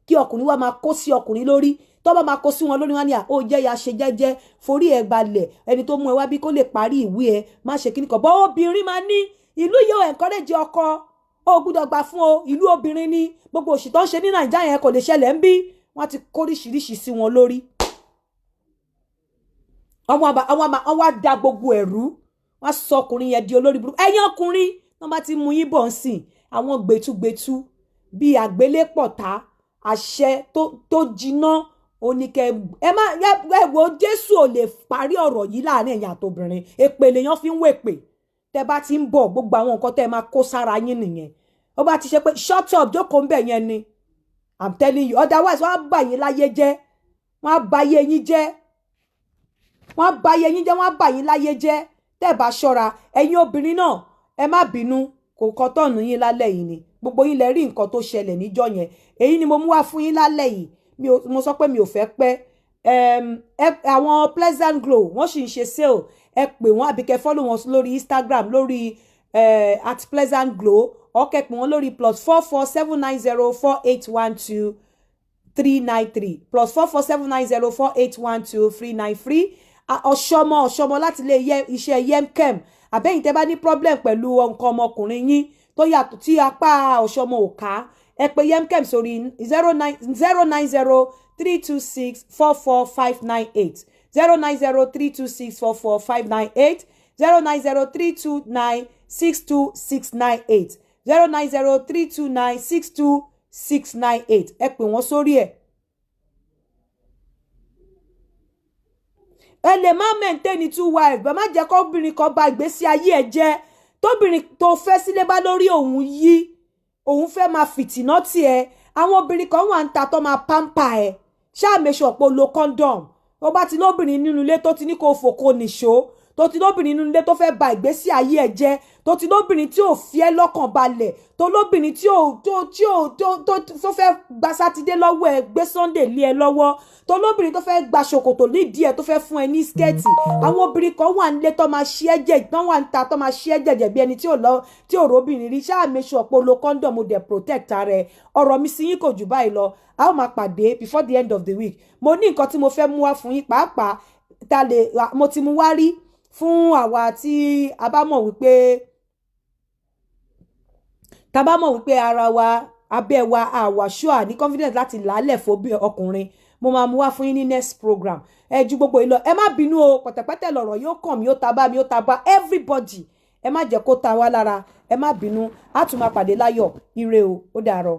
S1: kí ọkùnrin wá máa kó sí ọkùnrin lórí tó bá máa kó sí wọn lórí wọn ni ó jẹ́ ya ṣe jẹ́jẹ́ forí ẹ̀ balẹ̀ ẹni tó mú ẹ wá bí kó lè parí ìwé ẹ má ṣe kíní kan bọ́ obìnrin máa ní ìlú yóò encourage ọkọ ó gbúdọ̀ gbà fún o ìlú obìnrin ni gbogbo òṣì tó ń ṣe ní Nàìjíríà yẹn kò lè ṣẹlẹ̀ ń bí wọ́n ti kóríṣiríṣi sí wọn lórí àwọn wá da gbogbo ẹ̀rú wọ́n sọ ọkùnrin yẹn di olórí burúkú ẹ̀yin ọkùnrin wọ́n bá ti mú yín bọ̀ ń sìn àwọn gbẹtugbẹtu bíi àgbélépọ̀tá àṣẹ tó jiná ó ní kẹ́ ẹ má ẹ wo Jésù ò lè parí ọ̀rọ̀ yìí láàrin ẹ̀yin àtobìnrin èpè lèèyàn fi ń wèpè tẹ́ bá ti ń bọ̀ gbogbo àwọn nǹkan tẹ́ máa kó sára yín nìyẹn ó bá ti ṣe pé shut up jókòó ń bẹ̀ yẹn ni I'm telling you otherwise wọ́n á bà yín láyé jẹ́ wọ́n á bà yé yín jẹ́ wọ́n á bà yé yín jẹ́ wọ́n á bà yín láyé jẹ́ tẹ́ bá ṣọ́ra ẹ̀yin obìnrin náà ẹ má bínú kò kọ́ tọ̀nù yín lálẹ́ yìí ni gbogbo yín lẹ rí nǹkan tó ṣẹlẹ̀ níjọ́ yẹn èyí ni mo mú wá fún yín lálẹ́ yìí mo sọ pé mi ò fẹ́ pẹ́ àwọn Pleasant Glow wọ́n sì ń ṣe sale ẹ pè wọ́n àbí kẹ́ follow wọn lórí Instagram lórí at Pleasant Glow ọ̀kẹ́ pè wọ́n lórí +447904812 +447904812 ọ̀ṣọ́mọ láti lè iṣẹ́ Yemkem àbẹ́yìn tẹ́ bá ní problem pẹ̀lú nǹkan ọmọkùnrin yín tó yàtọ̀ tí apá ọ̀ṣọ́mọ ò ká ẹ pè Yemkem sórí 09032644598 09032644598 09032962698 09032962698 ẹ pè wọ́n sórí ẹ̀. ẹ lè má maintain 2 wives bá má jẹ́ kó obìnrin kan bà ìgbésí ayé ẹ̀ jẹ́ tóbìnrin tó fẹ́ sílé bá lórí òun yí òun fẹ́ máa fìtínà tiẹ̀ àwọn obìnrin kan wà ń ta tó máa pamper ẹ̀ ṣáà make sure pé o lo condom ó bá ti lóbìnrin nínú ilé tó ti ní kó fòkó nìṣó tó ti lóbìnrin nínú ilé tó fẹ́ bà ìgbésí ayé ẹ̀ jẹ́ tó ti lóbìnrin tí ò fi ẹ́ lọ́kàn balẹ̀ tó lóbìnrin tí ò fẹ́ gba sátidé lọ́wọ́ ẹ gbé Sunday lé ẹ lọ́wọ́ tó lóbìnrin tó fẹ́ gba ṣòkòtò nídìí ẹ tó fẹ́ fún ẹ ní skẹ́ẹ̀tì àwọn obìnrin kan wà nílé tó máa ṣí ẹ̀jẹ̀ tán wà níta tó máa ṣí ẹ̀jẹ̀ bí ẹni tí ò róbìnrin rí ṣáà make sure pé o lo condom o dẹ̀ protect ara ẹ ọ̀rọ̀ mi sí yín kò jù báyìí lọ a ó máa pàdé before the end of the week mo ní nǹkan tí mo fẹ́ mú wá fún yín pàápàá mo ti mú wá rí fún àwa tí a bá mọ̀ wípé ara wa abẹ́ wa àwa ṣúà ní confidence láti lálẹ̀ fún ọkùnrin mo máa mú wá fún yín ní next program ẹ ju gbogbo ìlọ ẹ má bínú o pẹ̀tẹ̀pẹ̀tẹ̀ lọ̀rọ̀ yóò kàn mí ó ta bá everybody ẹ má jẹ́ kó ta wá lára ẹ má bínú á tún máa pàdé láyọ̀ ire o ó dàárọ̀.